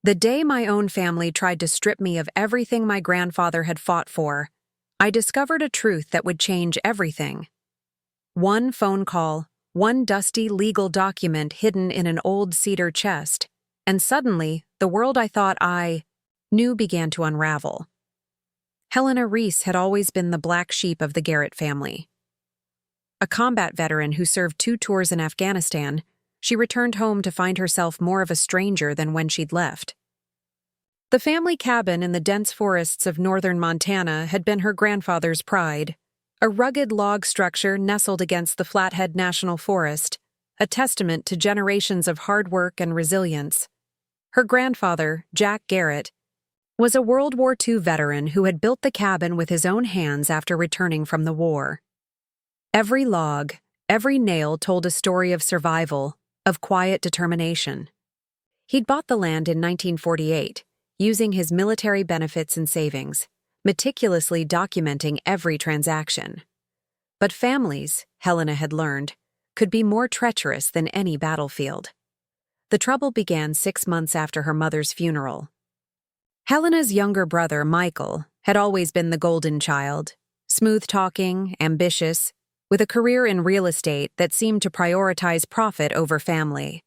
The day my own family tried to strip me of everything my grandfather had fought for, I discovered a truth that would change everything. One phone call, one dusty legal document hidden in an old cedar chest, and suddenly, the world I thought I knew began to unravel. Helena Reese had always been the black sheep of the Garrett family. A combat veteran who served 2 tours in Afghanistan, she returned home to find herself more of a stranger than when she'd left. The family cabin in the dense forests of northern Montana had been her grandfather's pride, a rugged log structure nestled against the Flathead National Forest, a testament to generations of hard work and resilience. Her grandfather, Jack Garrett, was a World War II veteran who had built the cabin with his own hands after returning from the war. Every log, every nail told a story of survival, of quiet determination. He'd bought the land in 1948, using his military benefits and savings, meticulously documenting every transaction. But families, Helena had learned, could be more treacherous than any battlefield. The trouble began 6 months after her mother's funeral. Helena's younger brother, Michael, had always been the golden child, smooth-talking, ambitious, with a career in real estate that seemed to prioritize profit over family.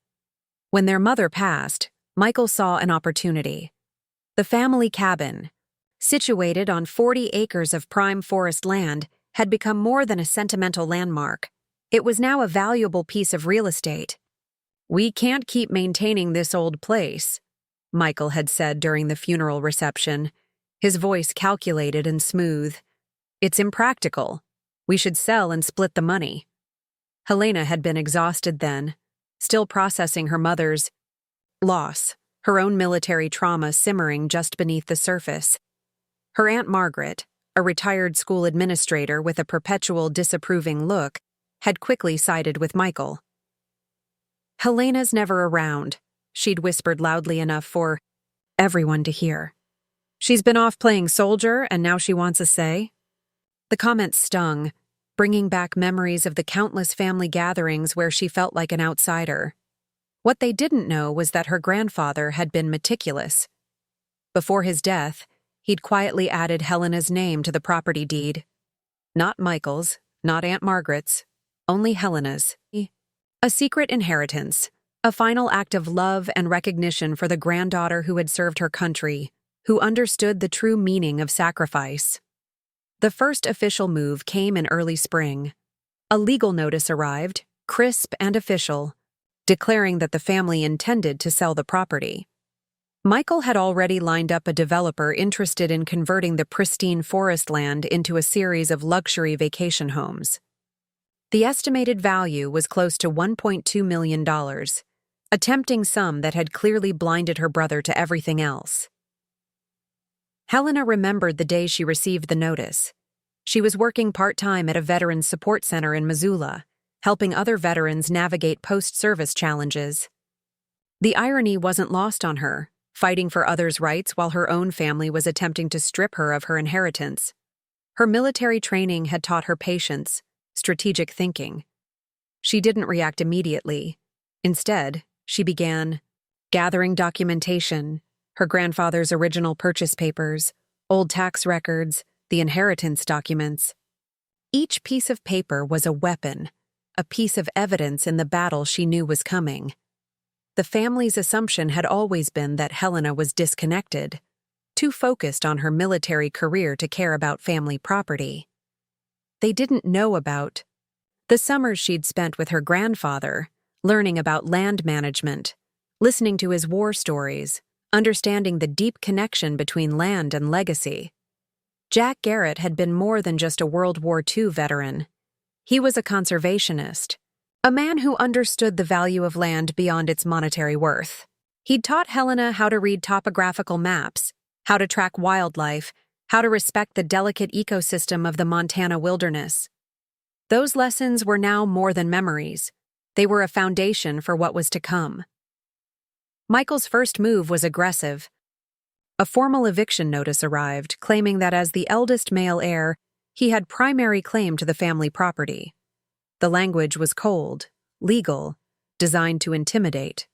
When their mother passed, Michael saw an opportunity. The family cabin, situated on 40 acres of prime forest land, had become more than a sentimental landmark. It was now a valuable piece of real estate. "We can't keep maintaining this old place," Michael had said during the funeral reception, his voice calculated and smooth. "It's impractical. We should sell and split the money." Helena had been exhausted then, still processing her mother's loss, her own military trauma simmering just beneath the surface. Her Aunt Margaret, a retired school administrator with a perpetual disapproving look, had quickly sided with Michael. "Helena's never around," she'd whispered loudly enough for everyone to hear. "She's been off playing soldier and now she wants a say?" The comment stung, bringing back memories of the countless family gatherings where she felt like an outsider. What they didn't know was that her grandfather had been meticulous. Before his death, he'd quietly added Helena's name to the property deed. Not Michael's, not Aunt Margaret's, only Helena's. A secret inheritance, a final act of love and recognition for the granddaughter who had served her country, who understood the true meaning of sacrifice. The first official move came in early spring. A legal notice arrived, crisp and official, declaring that the family intended to sell the property. Michael had already lined up a developer interested in converting the pristine forest land into a series of luxury vacation homes. The estimated value was close to $1.2 million, a tempting sum that had clearly blinded her brother to everything else. Helena remembered the day she received the notice. She was working part-time at a veterans support center in Missoula, helping other veterans navigate post-service challenges. The irony wasn't lost on her, fighting for others' rights while her own family was attempting to strip her of her inheritance. Her military training had taught her patience, strategic thinking. She didn't react immediately. Instead, she began gathering documentation, her grandfather's original purchase papers, old tax records, the inheritance documents. Each piece of paper was a weapon, a piece of evidence in the battle she knew was coming. The family's assumption had always been that Helena was disconnected, too focused on her military career to care about family property. They didn't know about the summers she'd spent with her grandfather, learning about land management, listening to his war stories, understanding the deep connection between land and legacy. Jack Garrett had been more than just a World War II veteran. He was a conservationist, a man who understood the value of land beyond its monetary worth. He'd taught Helena how to read topographical maps, how to track wildlife, how to respect the delicate ecosystem of the Montana wilderness. Those lessons were now more than memories. They were a foundation for what was to come. Michael's first move was aggressive. A formal eviction notice arrived, claiming that as the eldest male heir, he had primary claim to the family property. The language was cold, legal, designed to intimidate.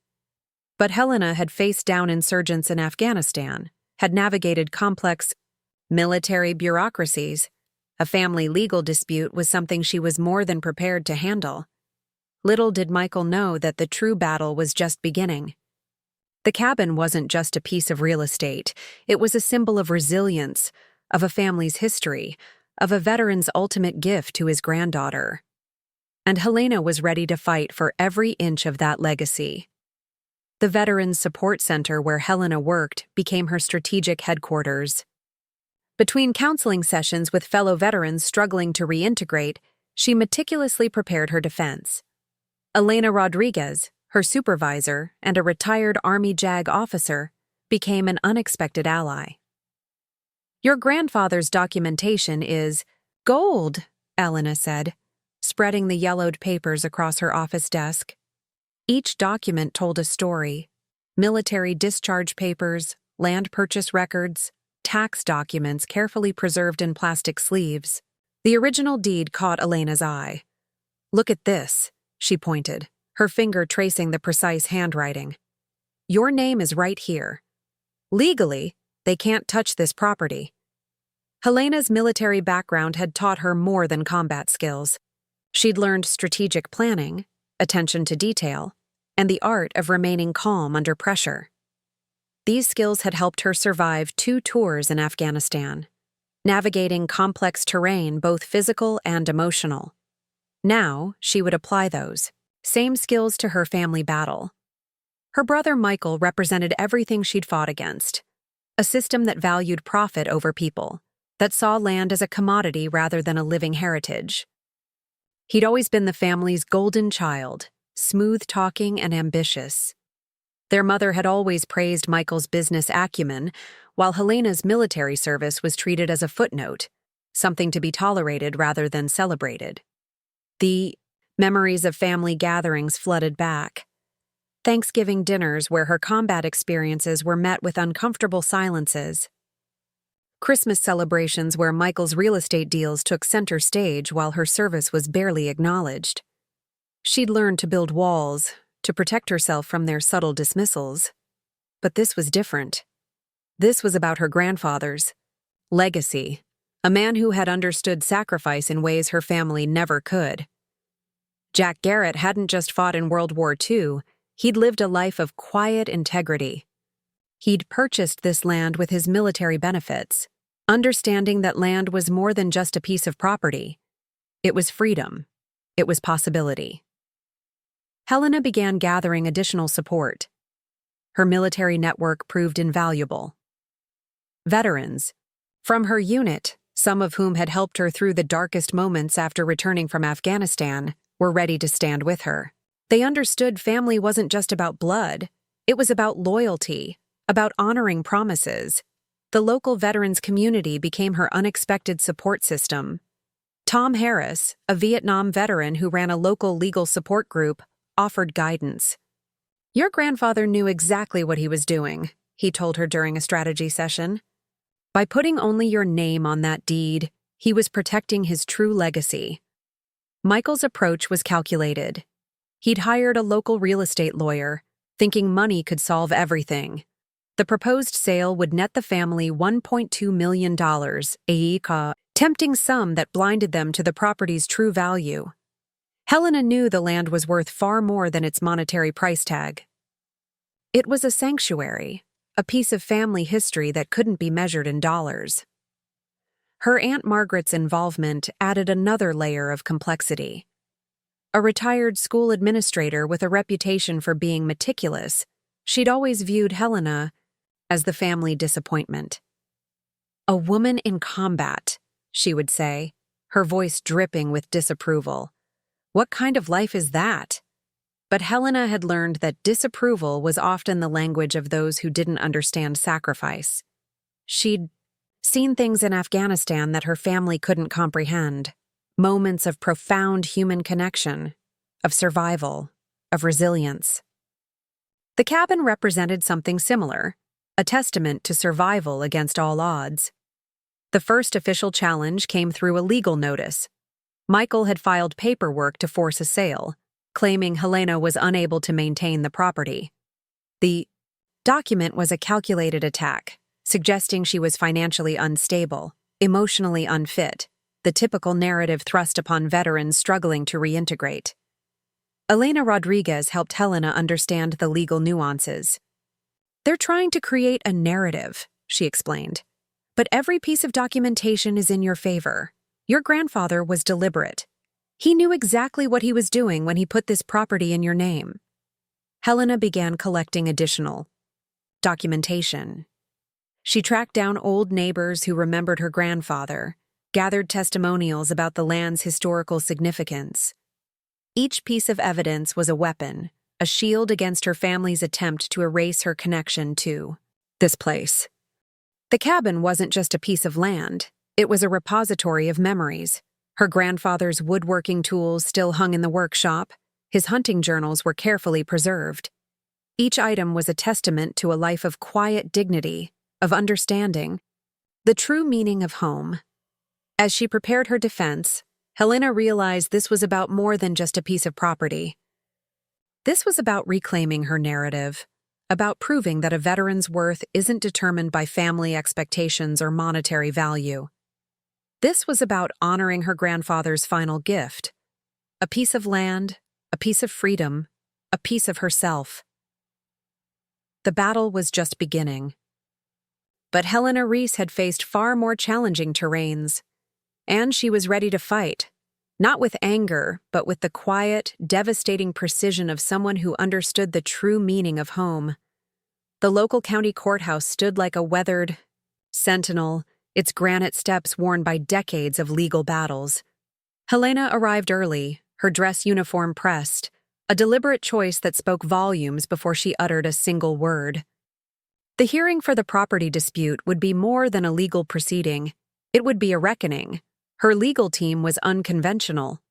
But Helena had faced down insurgents in Afghanistan, had navigated complex military bureaucracies. A family legal dispute was something she was more than prepared to handle. Little did Michael know that the true battle was just beginning. The cabin wasn't just a piece of real estate. It was a symbol of resilience, of a family's history, of a veteran's ultimate gift to his granddaughter. And Helena was ready to fight for every inch of that legacy. The Veterans Support Center where Helena worked became her strategic headquarters. Between counseling sessions with fellow veterans struggling to reintegrate, she meticulously prepared her defense. Elena Rodriguez, her supervisor and a retired Army JAG officer, became an unexpected ally. "Your grandfather's documentation is gold," Elena said, spreading the yellowed papers across her office desk. Each document told a story: military discharge papers, land purchase records, tax documents carefully preserved in plastic sleeves. The original deed caught Elena's eye. "Look at this," she pointed, her finger tracing the precise handwriting. "Your name is right here. Legally, they can't touch this property." Helena's military background had taught her more than combat skills. She'd learned strategic planning, attention to detail, and the art of remaining calm under pressure. These skills had helped her survive 2 tours in Afghanistan, navigating complex terrain, both physical and emotional. Now, she would apply those same skills to her family battle. Her brother Michael represented everything she'd fought against: a system that valued profit over people, that saw land as a commodity rather than a living heritage. He'd always been the family's golden child, smooth-talking and ambitious. Their mother had always praised Michael's business acumen, while Helena's military service was treated as a footnote, something to be tolerated rather than celebrated. The memories of family gatherings flooded back. Thanksgiving dinners where her combat experiences were met with uncomfortable silences. Christmas celebrations where Michael's real estate deals took center stage while her service was barely acknowledged. She'd learned to build walls, to protect herself from their subtle dismissals. But this was different. This was about her grandfather's legacy, a man who had understood sacrifice in ways her family never could. Jack Garrett hadn't just fought in World War II, he'd lived a life of quiet integrity. He'd purchased this land with his military benefits, understanding that land was more than just a piece of property. It was freedom. It was possibility. Helena began gathering additional support. Her military network proved invaluable. Veterans, from her unit, some of whom had helped her through the darkest moments after returning from Afghanistan, were ready to stand with her. They understood family wasn't just about blood, it was about loyalty, about honoring promises. The local veterans community became her unexpected support system. Tom Harris, a Vietnam veteran who ran a local legal support group, offered guidance. "Your grandfather knew exactly what he was doing," he told her during a strategy session. "By putting only your name on that deed, he was protecting his true legacy." Michael's approach was calculated. He'd hired a local real estate lawyer, thinking money could solve everything. The proposed sale would net the family $1.2 million, a tempting sum that blinded them to the property's true value. Helena knew the land was worth far more than its monetary price tag. It was a sanctuary, a piece of family history that couldn't be measured in dollars. Her Aunt Margaret's involvement added another layer of complexity. A retired school administrator with a reputation for being meticulous, she'd always viewed Helena as the family disappointment. "A woman in combat," she would say, her voice dripping with disapproval. "What kind of life is that?" But Helena had learned that disapproval was often the language of those who didn't understand sacrifice. She'd seen things in Afghanistan that her family couldn't comprehend, moments of profound human connection, of survival, of resilience. The cabin represented something similar, a testament to survival against all odds. The first official challenge came through a legal notice. Michael had filed paperwork to force a sale, claiming Helena was unable to maintain the property. The document was a calculated attack, suggesting she was financially unstable, emotionally unfit, the typical narrative thrust upon veterans struggling to reintegrate. Elena Rodriguez helped Helena understand the legal nuances. "They're trying to create a narrative," she explained. "But every piece of documentation is in your favor. Your grandfather was deliberate. He knew exactly what he was doing when he put this property in your name." Helena began collecting additional documentation. She tracked down old neighbors who remembered her grandfather, gathered testimonials about the land's historical significance. Each piece of evidence was a weapon, a shield against her family's attempt to erase her connection to this place. The cabin wasn't just a piece of land, it was a repository of memories. Her grandfather's woodworking tools still hung in the workshop, his hunting journals were carefully preserved. Each item was a testament to a life of quiet dignity, of understanding, the true meaning of home. As she prepared her defense, Helena realized this was about more than just a piece of property. This was about reclaiming her narrative, about proving that a veteran's worth isn't determined by family expectations or monetary value. This was about honoring her grandfather's final gift, a piece of land, a piece of freedom, a piece of herself. The battle was just beginning. But Helena Reese had faced far more challenging terrains. And she was ready to fight, not with anger, but with the quiet, devastating precision of someone who understood the true meaning of home. The local county courthouse stood like a weathered sentinel, its granite steps worn by decades of legal battles. Helena arrived early, her dress uniform pressed, a deliberate choice that spoke volumes before she uttered a single word. The hearing for the property dispute would be more than a legal proceeding. It would be a reckoning. Her legal team was unconventional.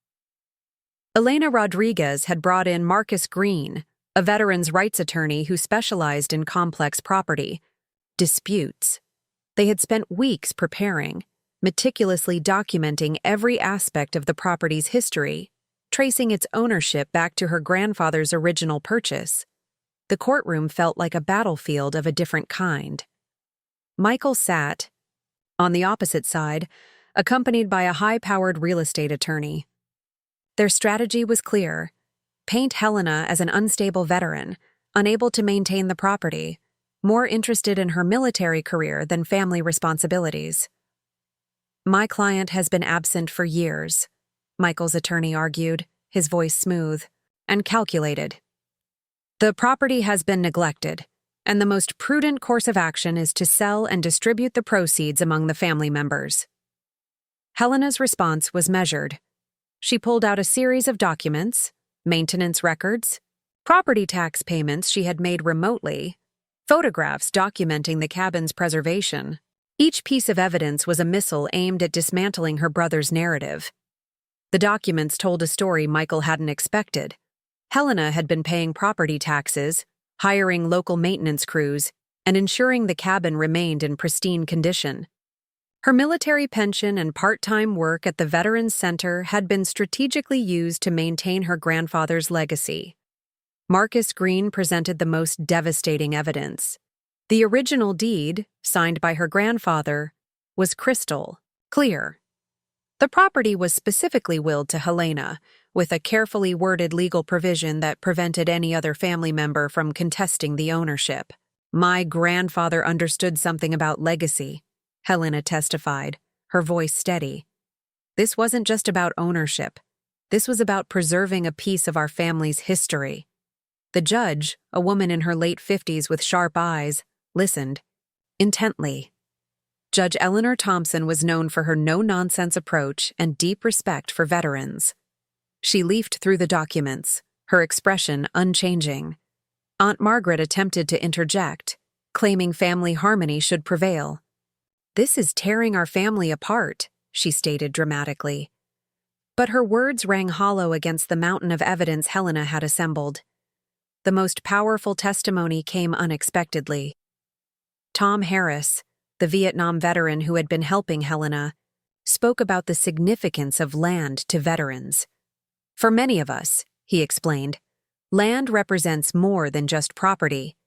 Elena Rodriguez had brought in Marcus Green, a veterans' rights attorney who specialized in complex property disputes. They had spent weeks preparing, meticulously documenting every aspect of the property's history, tracing its ownership back to her grandfather's original purchase. The courtroom felt like a battlefield of a different kind. Michael sat on the opposite side, accompanied by a high-powered real estate attorney. Their strategy was clear: paint Helena as an unstable veteran, unable to maintain the property, more interested in her military career than family responsibilities. "My client has been absent for years," Michael's attorney argued, his voice smooth and calculated. "The property has been neglected, and the most prudent course of action is to sell and distribute the proceeds among the family members." Helena's response was measured. She pulled out a series of documents, maintenance records, property tax payments she had made remotely, photographs documenting the cabin's preservation. Each piece of evidence was a missile aimed at dismantling her brother's narrative. The documents told a story Michael hadn't expected. Helena had been paying property taxes, hiring local maintenance crews, and ensuring the cabin remained in pristine condition. Her military pension and part-time work at the Veterans Center had been strategically used to maintain her grandfather's legacy. Marcus Green presented the most devastating evidence. The original deed, signed by her grandfather, was crystal clear. The property was specifically willed to Helena, with a carefully worded legal provision that prevented any other family member from contesting the ownership. "My grandfather understood something about legacy," Helena testified, her voice steady. "This wasn't just about ownership. This was about preserving a piece of our family's history." The judge, a woman in her late 50s with sharp eyes, listened intently. Judge Eleanor Thompson was known for her no-nonsense approach and deep respect for veterans. She leafed through the documents, her expression unchanging. Aunt Margaret attempted to interject, claiming family harmony should prevail. "This is tearing our family apart," she stated dramatically. But her words rang hollow against the mountain of evidence Helena had assembled. The most powerful testimony came unexpectedly. Tom Harris, the Vietnam veteran who had been helping Helena, spoke about the significance of land to veterans. "For many of us," he explained, "land represents more than just property.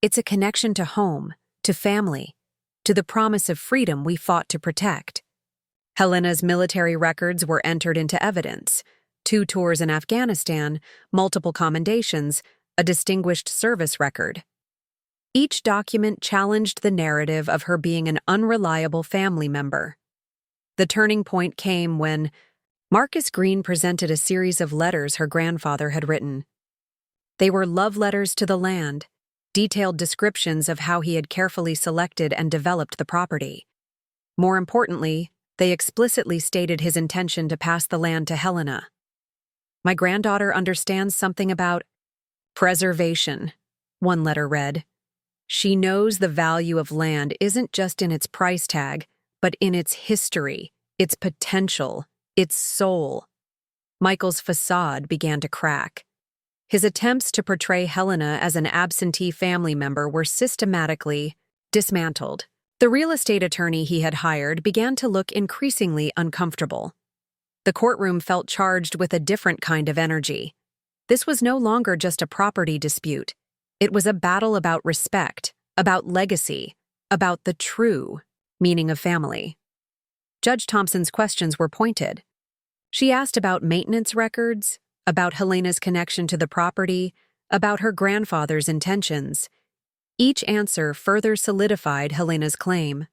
It's a connection to home, to family, to the promise of freedom we fought to protect. Helena's military records were entered into evidence: 2 tours in Afghanistan, multiple commendations, a distinguished service record. Each document challenged the narrative of her being an unreliable family member. The turning point came when Marcus Green presented a series of letters her grandfather had written. They were love letters to the land, detailed descriptions of how he had carefully selected and developed the property. More importantly, they explicitly stated his intention to pass the land to Helena. "My granddaughter understands something about preservation," one letter read. "She knows the value of land isn't just in its price tag, but in its history, its potential, its soul." Michael's facade began to crack. His attempts to portray Helena as an absentee family member were systematically dismantled. The real estate attorney he had hired began to look increasingly uncomfortable. The courtroom felt charged with a different kind of energy. This was no longer just a property dispute. It was a battle about respect, about legacy, about the true meaning of family. Judge Thompson's questions were pointed. She asked about maintenance records, about Helena's connection to the property, about her grandfather's intentions. Each answer further solidified Helena's claim.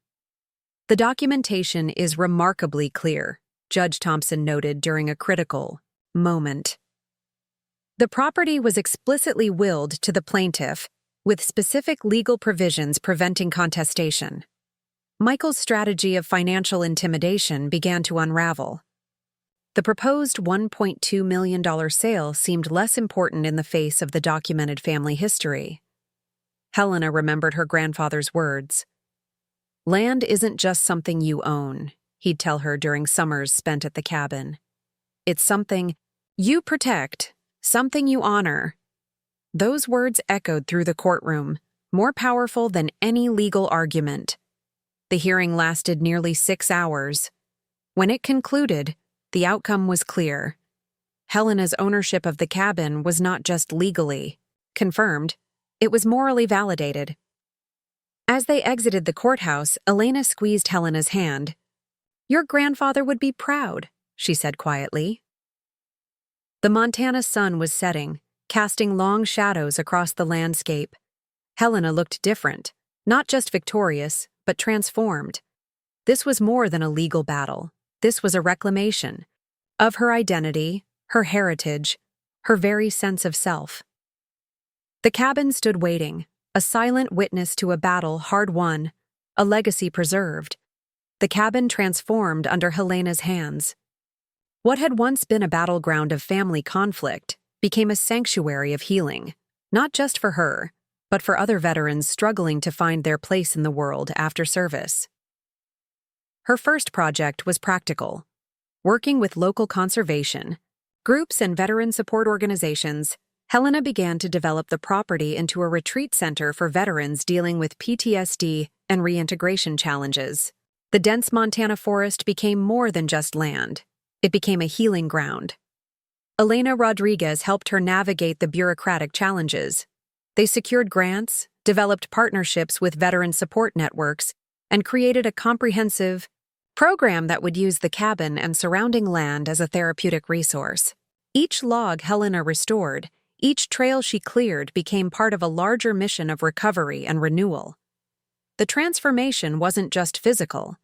"The documentation is remarkably clear," Judge Thompson noted during a critical moment. "The property was explicitly willed to the plaintiff, with specific legal provisions preventing contestation." Michael's strategy of financial intimidation began to unravel. The proposed $1.2 million sale seemed less important in the face of the documented family history. Helena remembered her grandfather's words. "Land isn't just something you own," he'd tell her during summers spent at the cabin. "It's something you protect, something you honor." Those words echoed through the courtroom, more powerful than any legal argument. The hearing lasted nearly 6 hours. When it concluded, the outcome was clear. Helena's ownership of the cabin was not just legally confirmed, it was morally validated. As they exited the courthouse, Elena squeezed Helena's hand. "Your grandfather would be proud," she said quietly. The Montana sun was setting, casting long shadows across the landscape. Helena looked different, not just victorious, but transformed. This was more than a legal battle. This was a reclamation of her identity, her heritage, her very sense of self. The cabin stood waiting, a silent witness to a battle hard won, a legacy preserved. The cabin transformed under Helena's hands. What had once been a battleground of family conflict became a sanctuary of healing, not just for her, but for other veterans struggling to find their place in the world after service. Her first project was practical. Working with local conservation, groups and veteran support organizations, Helena began to develop the property into a retreat center for veterans dealing with PTSD and reintegration challenges. The dense Montana forest became more than just land. It became a healing ground. Elena Rodriguez helped her navigate the bureaucratic challenges. They secured grants, developed partnerships with veteran support networks, and created a comprehensive program that would use the cabin and surrounding land as a therapeutic resource. Each log Helena restored, each trail she cleared became part of a larger mission of recovery and renewal. The transformation wasn't just physical.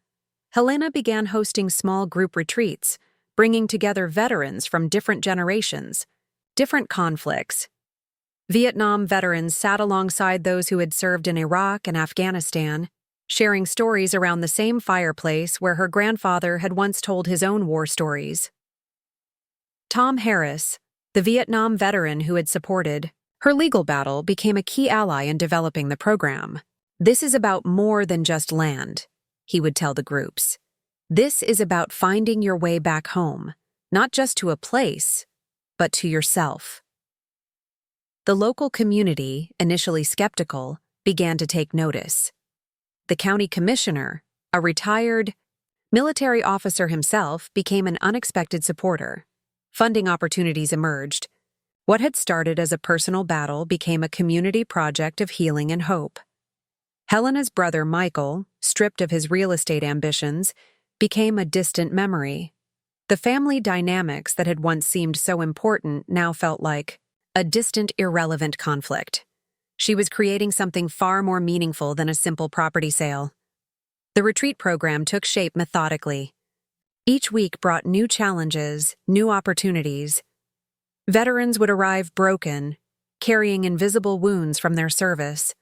Helena began hosting small group retreats, bringing together veterans from different generations, different conflicts. Vietnam veterans sat alongside those who had served in Iraq and Afghanistan, sharing stories around the same fireplace where her grandfather had once told his own war stories. Tom Harris, the Vietnam veteran who had supported her legal battle, became a key ally in developing the program. "This is about more than just land," he would tell the groups. "This is about finding your way back home, not just to a place, but to yourself." The local community, initially skeptical, began to take notice. The county commissioner, a retired military officer himself, became an unexpected supporter. Funding opportunities emerged. What had started as a personal battle became a community project of healing and hope. Helena's brother Michael, stripped of his real estate ambitions, became a distant memory. The family dynamics that had once seemed so important now felt like a distant, irrelevant conflict. She was creating something far more meaningful than a simple property sale. The retreat program took shape methodically. Each week brought new challenges, new opportunities. Veterans would arrive broken, carrying invisible wounds from their service.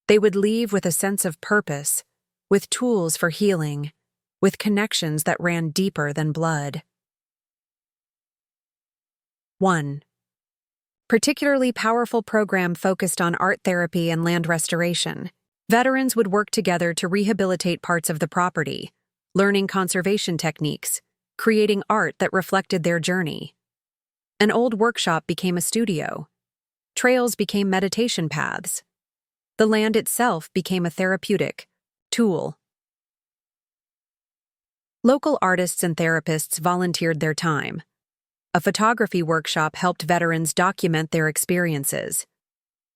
They would leave with a sense of purpose, with tools for healing, with connections that ran deeper than blood. 1. Particularly powerful program focused on art therapy and land restoration. Veterans would work together to rehabilitate parts of the property, learning conservation techniques, creating art that reflected their journey. An old workshop became a studio. Trails became meditation paths. The land itself became a therapeutic tool. Local artists and therapists volunteered their time. A photography workshop helped veterans document their experiences.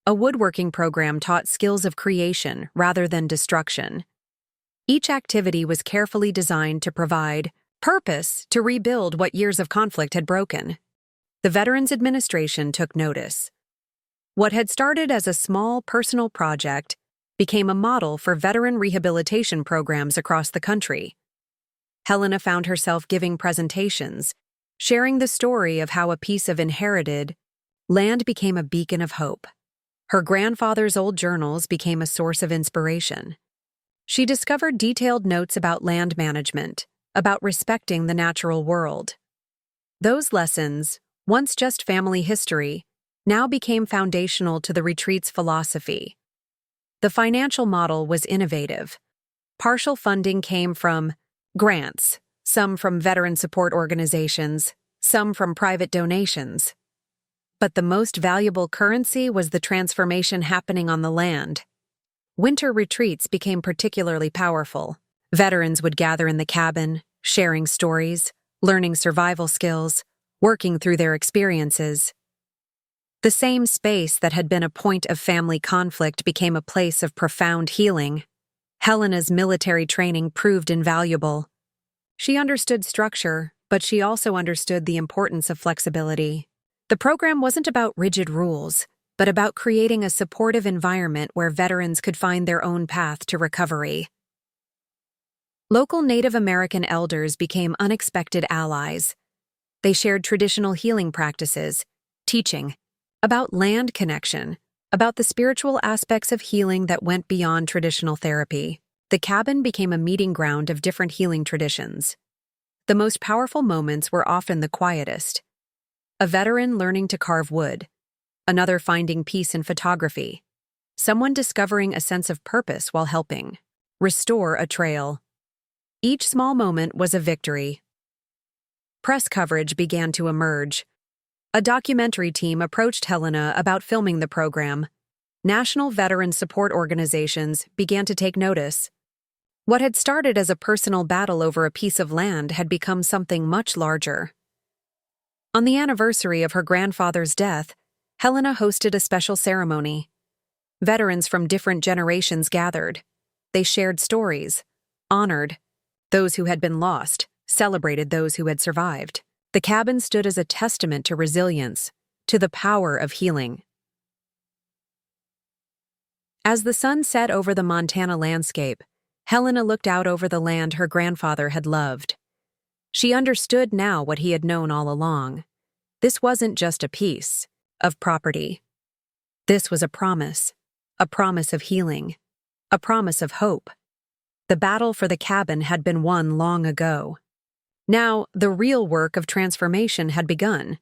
A woodworking program taught skills of creation rather than destruction. Each activity was carefully designed to provide purpose to rebuild what years of conflict had broken. The Veterans Administration took notice. What had started as a small personal project became a model for veteran rehabilitation programs across the country. Helena found herself giving presentations, sharing the story of how a piece of inherited land became a beacon of hope. Her grandfather's old journals became a source of inspiration. She discovered detailed notes about land management, about respecting the natural world. Those lessons, once just family history, now became foundational to the retreat's philosophy. The financial model was innovative. Partial funding came from grants, some from veteran support organizations, some from private donations. But the most valuable currency was the transformation happening on the land. Winter retreats became particularly powerful. Veterans would gather in the cabin, sharing stories, learning survival skills, working through their experiences. The same space that had been a point of family conflict became a place of profound healing. Helena's military training proved invaluable. She understood structure, but she also understood the importance of flexibility. The program wasn't about rigid rules, but about creating a supportive environment where veterans could find their own path to recovery. Local Native American elders became unexpected allies. They shared traditional healing practices, teaching about land connection, about the spiritual aspects of healing that went beyond traditional therapy. The cabin became a meeting ground of different healing traditions. The most powerful moments were often the quietest. A veteran learning to carve wood, another finding peace in photography, someone discovering a sense of purpose while helping restore a trail. Each small moment was a victory. Press coverage began to emerge. A documentary team approached Helena about filming the program. National veteran support organizations began to take notice. What had started as a personal battle over a piece of land had become something much larger. On the anniversary of her grandfather's death, Helena hosted a special ceremony. Veterans from different generations gathered. They shared stories, honored those who had been lost, celebrated those who had survived. The cabin stood as a testament to resilience, to the power of healing. As the sun set over the Montana landscape, Helena looked out over the land her grandfather had loved. She understood now what he had known all along. This wasn't just a piece of property. This was a promise of healing, a promise of hope. The battle for the cabin had been won long ago. Now, the real work of transformation had begun.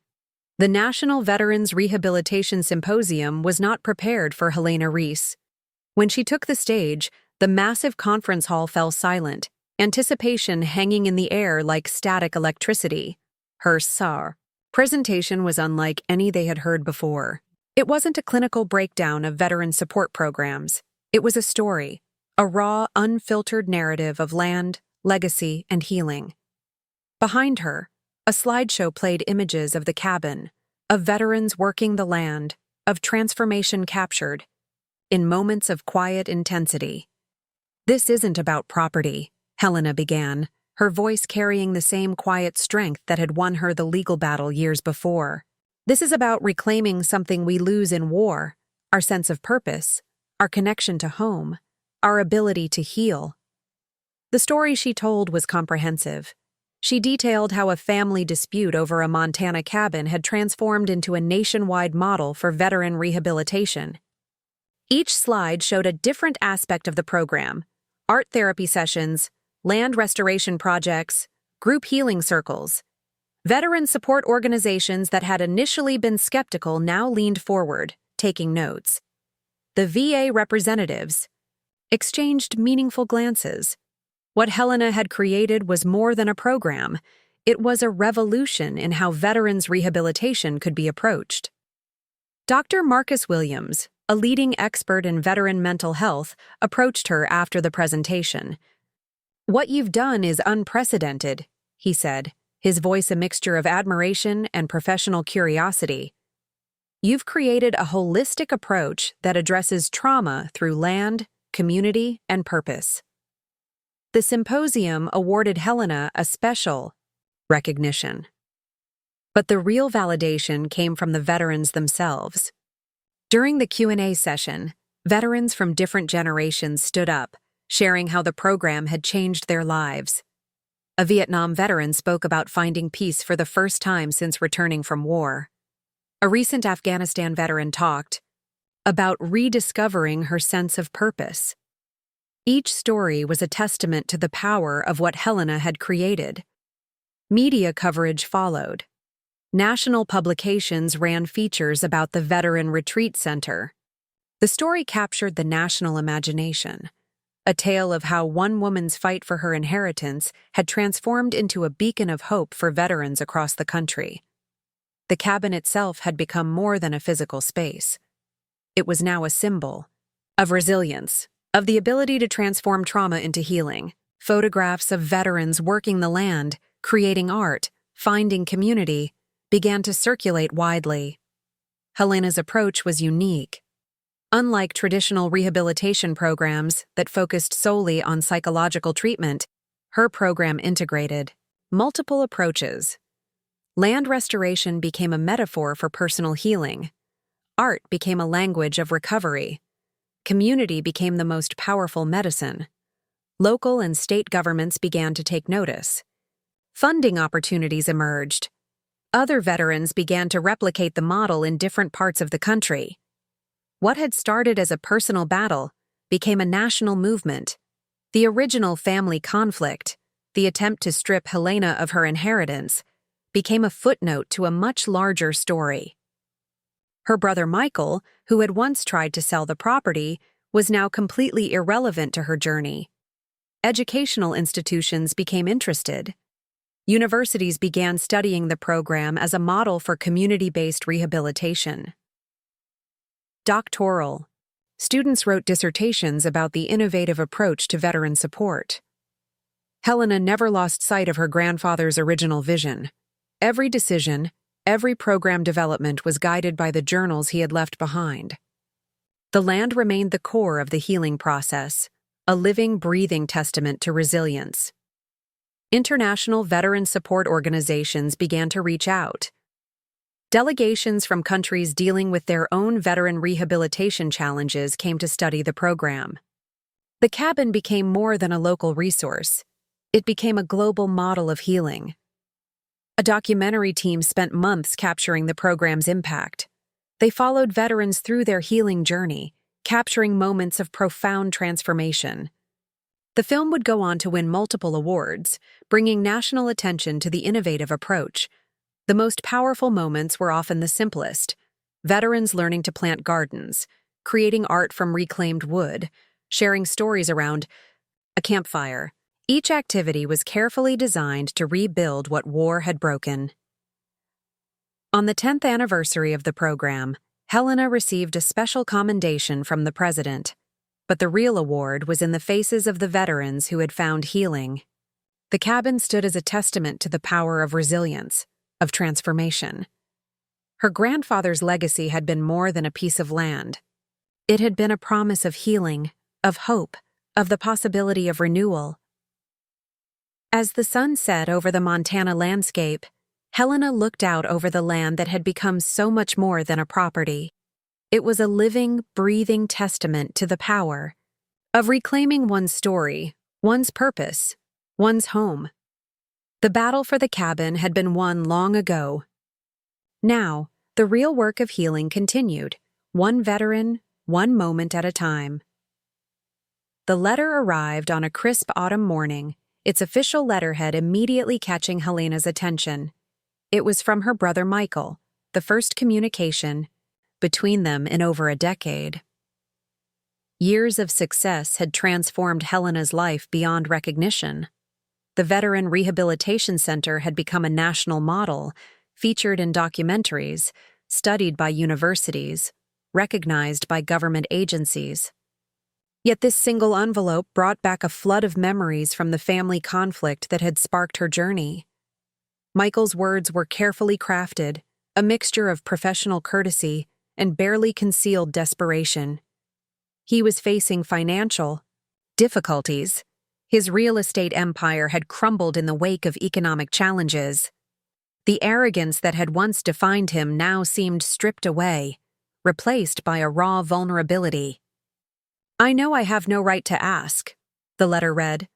The National Veterans Rehabilitation Symposium was not prepared for Helena Reese. When she took the stage, the massive conference hall fell silent, anticipation hanging in the air like static electricity. Her presentation was unlike any they had heard before. It wasn't a clinical breakdown of veteran support programs. It was a story, a raw, unfiltered narrative of land, legacy, and healing. Behind her, a slideshow played images of the cabin, of veterans working the land, of transformation captured, in moments of quiet intensity. "This isn't about property," Helena began, her voice carrying the same quiet strength that had won her the legal battle years before. "This is about reclaiming something we lose in war, our sense of purpose, our connection to home, our ability to heal." The story she told was comprehensive. She detailed how a family dispute over a Montana cabin had transformed into a nationwide model for veteran rehabilitation. Each slide showed a different aspect of the program: art therapy sessions, land restoration projects, group healing circles. Veteran support organizations that had initially been skeptical now leaned forward, taking notes. The VA representatives exchanged meaningful glances. What Helena had created was more than a program. It was a revolution in how veterans' rehabilitation could be approached. Dr. Marcus Williams, a leading expert in veteran mental health, approached her after the presentation. "What you've done is unprecedented," he said, his voice a mixture of admiration and professional curiosity. "You've created a holistic approach that addresses trauma through land, community, and purpose." The symposium awarded Helena a special recognition. But the real validation came from the veterans themselves. During the Q&A session, veterans from different generations stood up, sharing how the program had changed their lives. A Vietnam veteran spoke about finding peace for the first time since returning from war. A recent Afghanistan veteran talked about rediscovering her sense of purpose. Each story was a testament to the power of what Helena had created. Media coverage followed. National publications ran features about the Veteran Retreat Center. The story captured the national imagination, a tale of how one woman's fight for her inheritance had transformed into a beacon of hope for veterans across the country. The cabin itself had become more than a physical space. It was now a symbol of resilience, of the ability to transform trauma into healing. Photographs of veterans working the land, creating art, finding community, began to circulate widely. Helena's approach was unique. Unlike traditional rehabilitation programs that focused solely on psychological treatment, her program integrated multiple approaches. Land restoration became a metaphor for personal healing. Art became a language of recovery. Community became the most powerful medicine. Local and state governments began to take notice. Funding opportunities emerged. Other veterans began to replicate the model in different parts of the country. What had started as a personal battle became a national movement. The original family conflict, the attempt to strip Helena of her inheritance, became a footnote to a much larger story. Her brother Michael, who had once tried to sell the property, was now completely irrelevant to her journey. Educational institutions became interested. Universities began studying the program as a model for community-based rehabilitation. Doctoral. Students wrote dissertations about the innovative approach to veteran support. Helena never lost sight of her grandfather's original vision. Every decision, every program development was guided by the journals he had left behind. The land remained the core of the healing process, a living, breathing testament to resilience. International veteran support organizations began to reach out. Delegations from countries dealing with their own veteran rehabilitation challenges came to study the program. The cabin became more than a local resource. It became a global model of healing. A documentary team spent months capturing the program's impact. They followed veterans through their healing journey, capturing moments of profound transformation. The film would go on to win multiple awards, bringing national attention to the innovative approach. The most powerful moments were often the simplest: veterans learning to plant gardens, creating art from reclaimed wood, sharing stories around a campfire. Each activity was carefully designed to rebuild what war had broken. On the 10th anniversary of the program, Helena received a special commendation from the president, but the real award was in the faces of the veterans who had found healing. The cabin stood as a testament to the power of resilience, of transformation. Her grandfather's legacy had been more than a piece of land. It had been a promise of healing, of hope, of the possibility of renewal. As the sun set over the Montana landscape, Helena looked out over the land that had become so much more than a property. It was a living, breathing testament to the power of reclaiming one's story, one's purpose, one's home. The battle for the cabin had been won long ago. Now, the real work of healing continued, one veteran, one moment at a time. The letter arrived on a crisp autumn morning, its official letterhead immediately catching Helena's attention. It was from her brother Michael, the first communication between them in over a decade. Years of success had transformed Helena's life beyond recognition. The Veteran Rehabilitation Center had become a national model, featured in documentaries, studied by universities, recognized by government agencies. Yet this single envelope brought back a flood of memories from the family conflict that had sparked her journey. Michael's words were carefully crafted, a mixture of professional courtesy and barely concealed desperation. He was facing financial difficulties. His real estate empire had crumbled in the wake of economic challenges. The arrogance that had once defined him now seemed stripped away, replaced by a raw vulnerability. "I know I have no right to ask," the letter read,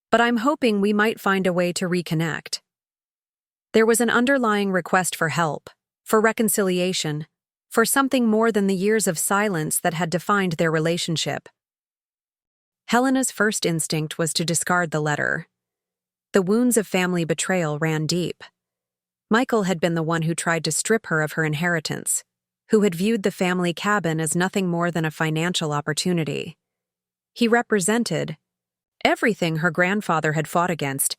"but I'm hoping we might find a way to reconnect." There was an underlying request for help, for reconciliation, for something more than the years of silence that had defined their relationship. Helena's first instinct was to discard the letter. The wounds of family betrayal ran deep. Michael had been the one who tried to strip her of her inheritance, who had viewed the family cabin as nothing more than a financial opportunity. He represented everything her grandfather had fought against,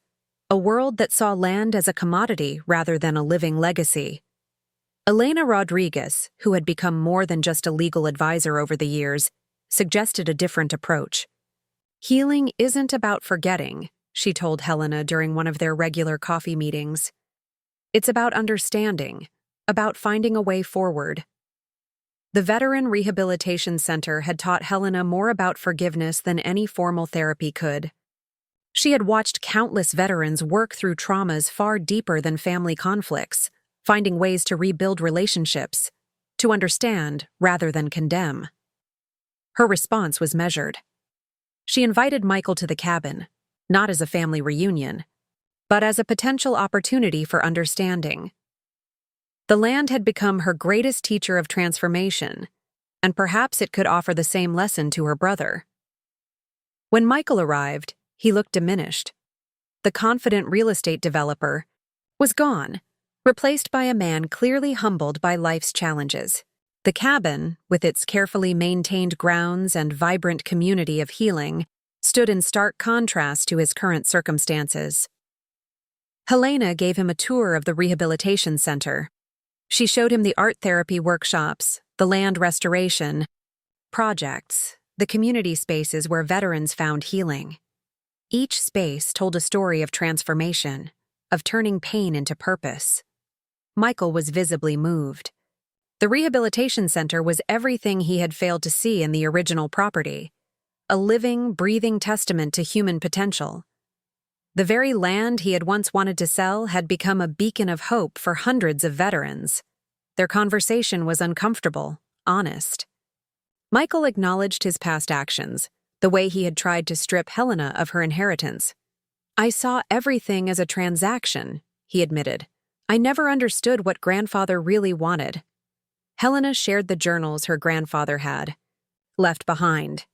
a world that saw land as a commodity rather than a living legacy. Helena Rodriguez, who had become more than just a legal advisor over the years, suggested a different approach. "Healing isn't about forgetting," she told Helena during one of their regular coffee meetings. "It's about understanding, about finding a way forward." The Veteran Rehabilitation Center had taught Helena more about forgiveness than any formal therapy could. She had watched countless veterans work through traumas far deeper than family conflicts, finding ways to rebuild relationships, to understand rather than condemn. Her response was measured. She invited Michael to the cabin, not as a family reunion, but as a potential opportunity for understanding. The land had become her greatest teacher of transformation, and perhaps it could offer the same lesson to her brother. When Michael arrived, he looked diminished. The confident real estate developer was gone, replaced by a man clearly humbled by life's challenges. The cabin, with its carefully maintained grounds and vibrant community of healing, stood in stark contrast to his current circumstances. Helena gave him a tour of the rehabilitation center. She showed him the art therapy workshops, the land restoration projects, the community spaces where veterans found healing. Each space told a story of transformation, of turning pain into purpose. Michael was visibly moved. The rehabilitation center was everything he had failed to see in the original property, a living, breathing testament to human potential. The very land he had once wanted to sell had become a beacon of hope for hundreds of veterans. Their conversation was uncomfortable, honest. Michael acknowledged his past actions, the way he had tried to strip Helena of her inheritance. "I saw everything as a transaction," he admitted. "I never understood what grandfather really wanted." Helena shared the journals her grandfather had left behind.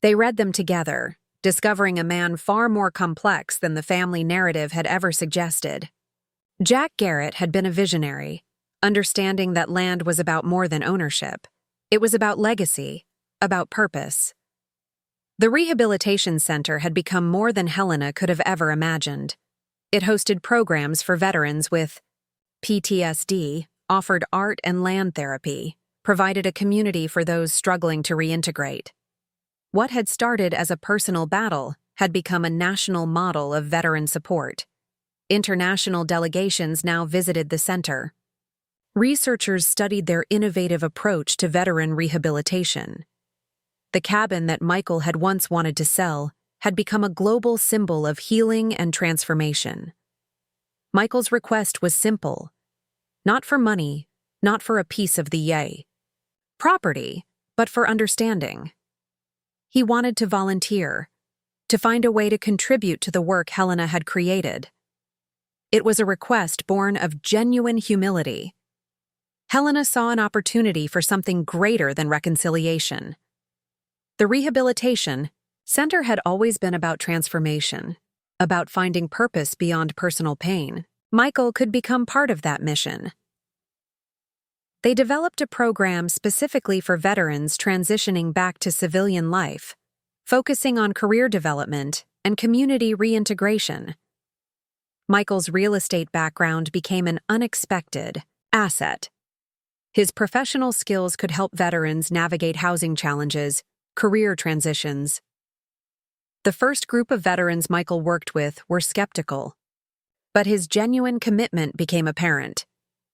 They read them together, discovering a man far more complex than the family narrative had ever suggested. Jack Garrett had been a visionary, understanding that land was about more than ownership. It was about legacy, about purpose. The rehabilitation center had become more than Helena could have ever imagined. It hosted programs for veterans with PTSD, offered art and land therapy, provided a community for those struggling to reintegrate. What had started as a personal battle had become a national model of veteran support. International delegations now visited the center. researchers studied their innovative approach to veteran rehabilitation. The cabin that Michael had once wanted to sell had become a global symbol of healing and transformation. Michael's request was simple: not for money, not for a piece of the property, but for understanding. He wanted to volunteer, to find a way to contribute to the work Helena had created. It was a request born of genuine humility. Helena saw an opportunity for something greater than reconciliation. The rehabilitation center had always been about transformation, about finding purpose beyond personal pain. Michael could become part of that mission. They developed a program specifically for veterans transitioning back to civilian life, focusing on career development and community reintegration. Michael's real estate background became an unexpected asset. His professional skills could help veterans navigate housing challenges, career transitions. The first group of veterans Michael worked with were skeptical, but his genuine commitment became apparent.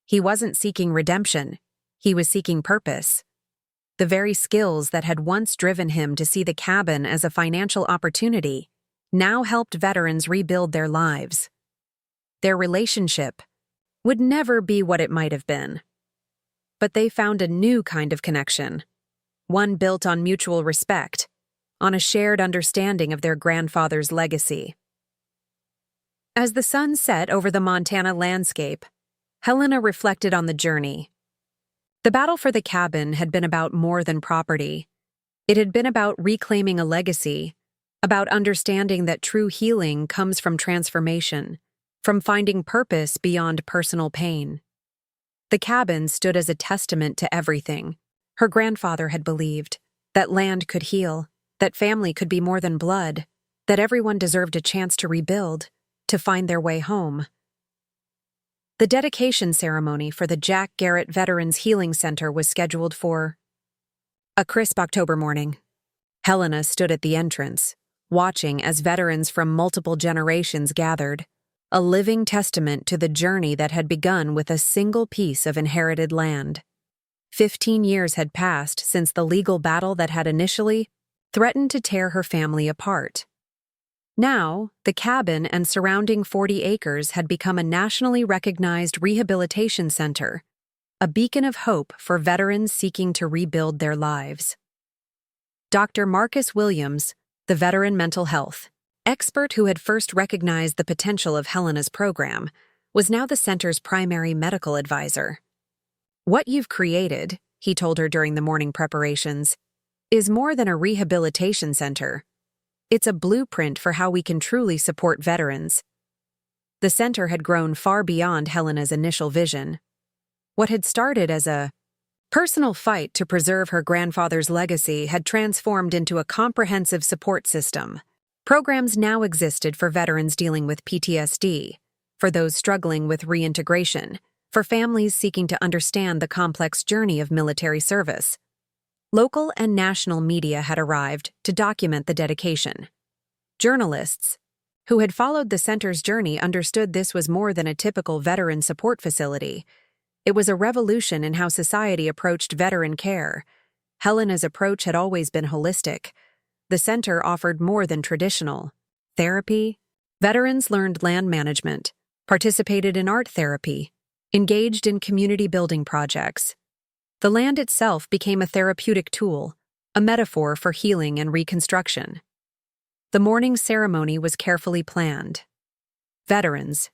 He wasn't seeking redemption, he was seeking purpose. The very skills that had once driven him to see the cabin as a financial opportunity now helped veterans rebuild their lives. Their relationship would never be what it might have been. But they found a new kind of connection, one built on mutual respect, on a shared understanding of their grandfather's legacy. As the sun set over the Montana landscape, Helena reflected on the journey. The battle for the cabin had been about more than property. It had been about reclaiming a legacy, about understanding that true healing comes from transformation, from finding purpose beyond personal pain. The cabin stood as a testament to everything her grandfather had believed: that land could heal, that family could be more than blood, that everyone deserved a chance to rebuild, to find their way home. The dedication ceremony for the Jack Garrett Veterans Healing Center was scheduled for a crisp October morning. Helena stood at the entrance, watching as veterans from multiple generations gathered, a living testament to the journey that had begun with a single piece of inherited land. 15 years had passed since the legal battle that had initially threatened to tear her family apart. Now, the cabin and surrounding 40 acres had become a nationally recognized rehabilitation center, a beacon of hope for veterans seeking to rebuild their lives. Dr. Marcus Williams, the veteran mental health expert who had first recognized the potential of Helena's program, was now the center's primary medical advisor. "What you've created," he told her during the morning preparations, "is more than a rehabilitation center. It's a blueprint for how we can truly support veterans." The center had grown far beyond Helena's initial vision. What had started as a personal fight to preserve her grandfather's legacy had transformed into a comprehensive support system. Programs now existed for veterans dealing with PTSD, for those struggling with reintegration, for families seeking to understand the complex journey of military service. Local and national media had arrived to document the dedication. Journalists, who had followed the center's journey, understood this was more than a typical veteran support facility. It was a revolution in how society approached veteran care. Helena's approach had always been holistic. The center offered more than traditional therapy. Veterans learned land management, participated in art therapy, engaged in community building projects. The land itself became a therapeutic tool, a metaphor for healing and reconstruction. The morning ceremony was carefully planned. Veterans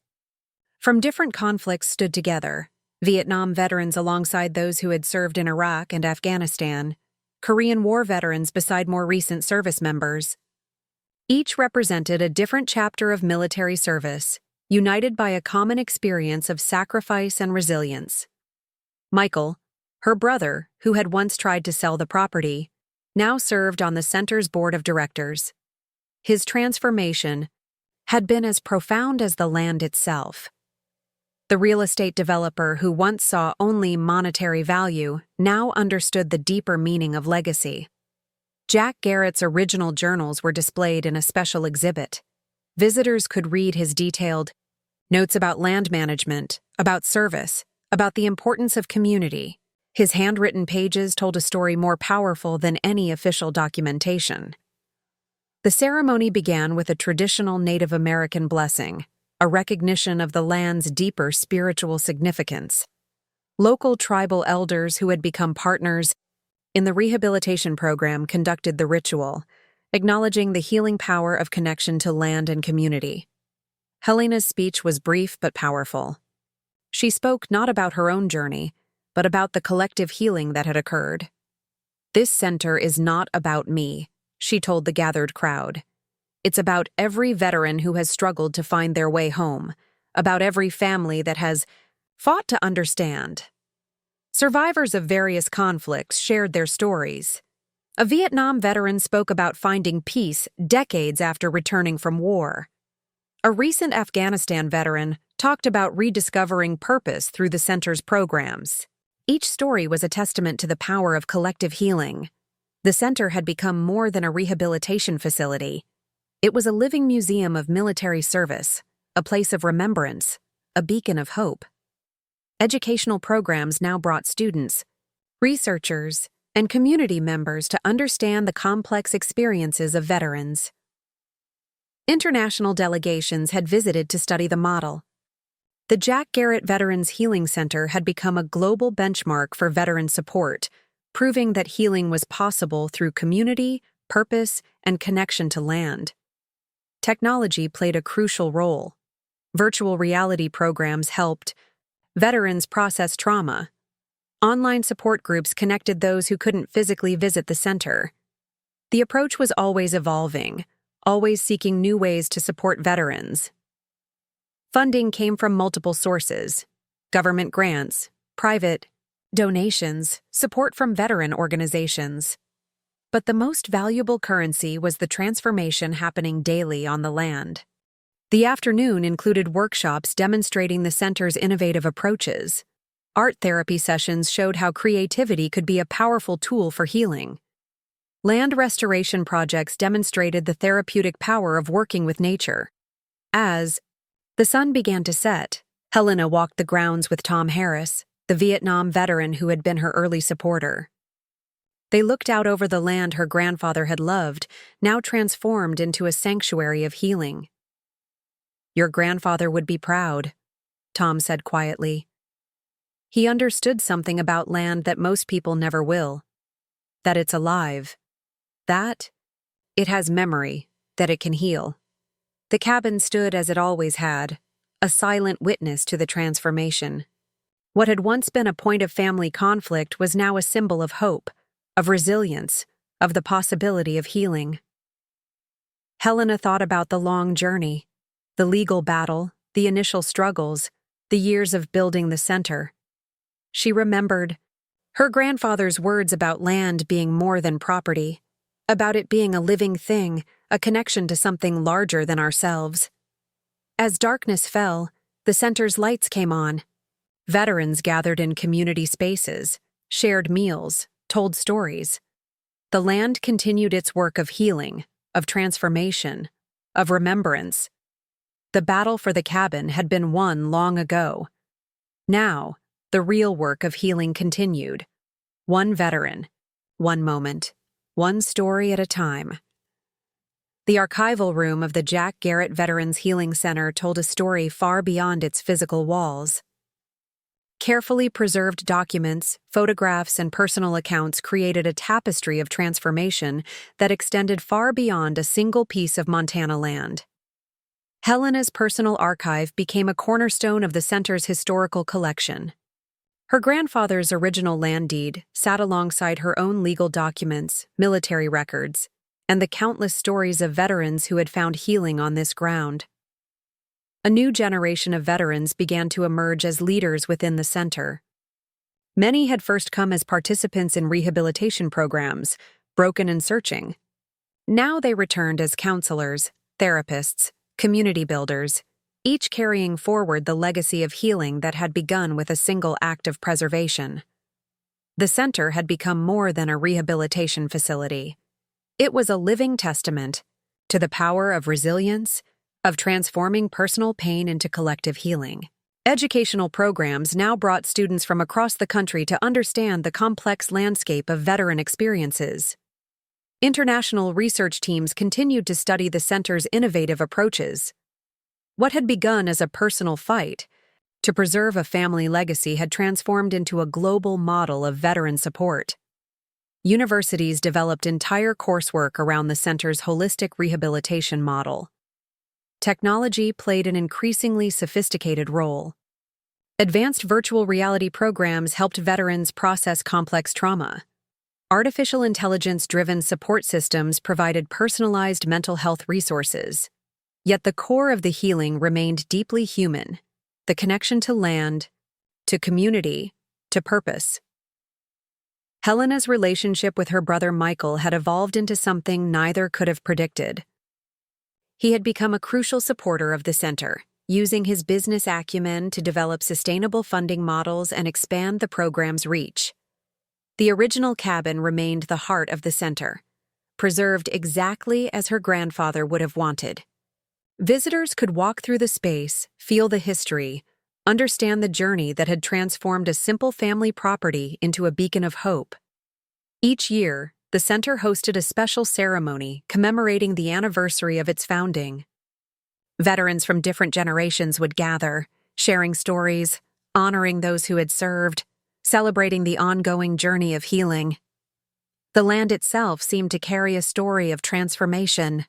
from different conflicts stood together: Vietnam veterans alongside those who had served in Iraq and Afghanistan, Korean War veterans beside more recent service members. Each represented a different chapter of military service, united by a common experience of sacrifice and resilience. Michael, her brother, who had once tried to sell the property, now served on the center's board of directors. His transformation had been as profound as the land itself. The real estate developer who once saw only monetary value now understood the deeper meaning of legacy. Jack Garrett's original journals were displayed in a special exhibit. Visitors could read his detailed notes about land management, about service, about the importance of community. His handwritten pages told a story more powerful than any official documentation. The ceremony began with a traditional Native American blessing, a recognition of the land's deeper spiritual significance. Local tribal elders who had become partners in the rehabilitation program conducted the ritual, acknowledging the healing power of connection to land and community. Helena's speech was brief but powerful. She spoke not about her own journey, but about the collective healing that had occurred. "This center is not about me," she told the gathered crowd. "It's about every veteran who has struggled to find their way home, about every family that has fought to understand." Survivors of various conflicts shared their stories. A Vietnam veteran spoke about finding peace decades after returning from war. A recent Afghanistan veteran talked about rediscovering purpose through the center's programs. Each story was a testament to the power of collective healing. The center had become more than a rehabilitation facility. It was a living museum of military service, a place of remembrance, a beacon of hope. Educational programs now brought students, researchers, and community members to understand the complex experiences of veterans. International delegations had visited to study the model. The Jack Garrett Veterans Healing Center had become a global benchmark for veteran support, proving that healing was possible through community, purpose, and connection to land. Technology played a crucial role. Virtual reality programs helped veterans process trauma. Online support groups connected those who couldn't physically visit the center. The approach was always evolving, always seeking new ways to support veterans. Funding came from multiple sources: government grants, private donations, support from veteran organizations. But the most valuable currency was the transformation happening daily on the land. The afternoon included workshops demonstrating the center's innovative approaches. Art therapy sessions showed how creativity could be a powerful tool for healing. Land restoration projects demonstrated the therapeutic power of working with nature. As the sun began to set, Helena walked the grounds with Tom Harris, the Vietnam veteran who had been her early supporter. They looked out over the land her grandfather had loved, now transformed into a sanctuary of healing. "Your grandfather would be proud," Tom said quietly. He understood something about land that most people never will. That it's alive. That it has memory, that it can heal. The cabin stood as it always had, a silent witness to the transformation. What had once been a point of family conflict was now a symbol of hope, of resilience, of the possibility of healing. Helena thought about the long journey, the legal battle, the initial struggles, the years of building the center. She remembered her grandfather's words about land being more than property, about it being a living thing, a connection to something larger than ourselves. As darkness fell, the center's lights came on. Veterans gathered in community spaces, shared meals, told stories. The land continued its work of healing, of transformation, of remembrance. The battle for the cabin had been won long ago. Now, the real work of healing continued. One veteran, one moment, one story at a time. The archival room of the Jack Garrett Veterans Healing Center told a story far beyond its physical walls. Carefully preserved documents, photographs, and personal accounts created a tapestry of transformation that extended far beyond a single piece of Montana land. Helena's personal archive became a cornerstone of the center's historical collection. Her grandfather's original land deed sat alongside her own legal documents, military records, and the countless stories of veterans who had found healing on this ground. A new generation of veterans began to emerge as leaders within the center. Many had first come as participants in rehabilitation programs, broken and searching. Now they returned as counselors, therapists, community builders, each carrying forward the legacy of healing that had begun with a single act of preservation. The center had become more than a rehabilitation facility. It was a living testament to the power of resilience, of transforming personal pain into collective healing. Educational programs now brought students from across the country to understand the complex landscape of veteran experiences. International research teams continued to study the center's innovative approaches. What had begun as a personal fight to preserve a family legacy had transformed into a global model of veteran support. Universities developed entire coursework around the center's holistic rehabilitation model. Technology played an increasingly sophisticated role. Advanced virtual reality programs helped veterans process complex trauma. Artificial intelligence-driven support systems provided personalized mental health resources. Yet the core of the healing remained deeply human, the connection to land, to community, to purpose. Helena's relationship with her brother Michael had evolved into something neither could have predicted. He had become a crucial supporter of the center, using his business acumen to develop sustainable funding models and expand the program's reach. The original cabin remained the heart of the center, preserved exactly as her grandfather would have wanted. Visitors could walk through the space, feel the history, understand the journey that had transformed a simple family property into a beacon of hope. Each year, the center hosted a special ceremony commemorating the anniversary of its founding. Veterans from different generations would gather, sharing stories, honoring those who had served, celebrating the ongoing journey of healing. The land itself seemed to carry a story of transformation.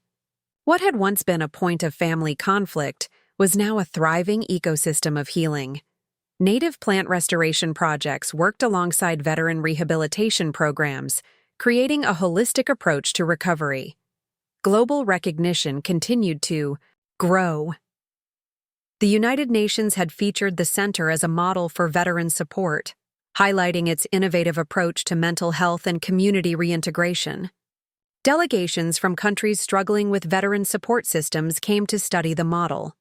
What had once been a point of family conflict was now a thriving ecosystem of healing. Native plant restoration projects worked alongside veteran rehabilitation programs, creating a holistic approach to recovery. Global recognition continued to grow. The United Nations had featured the center as a model for veteran support, highlighting its innovative approach to mental health and community reintegration. Delegations from countries struggling with veteran support systems came to study the model.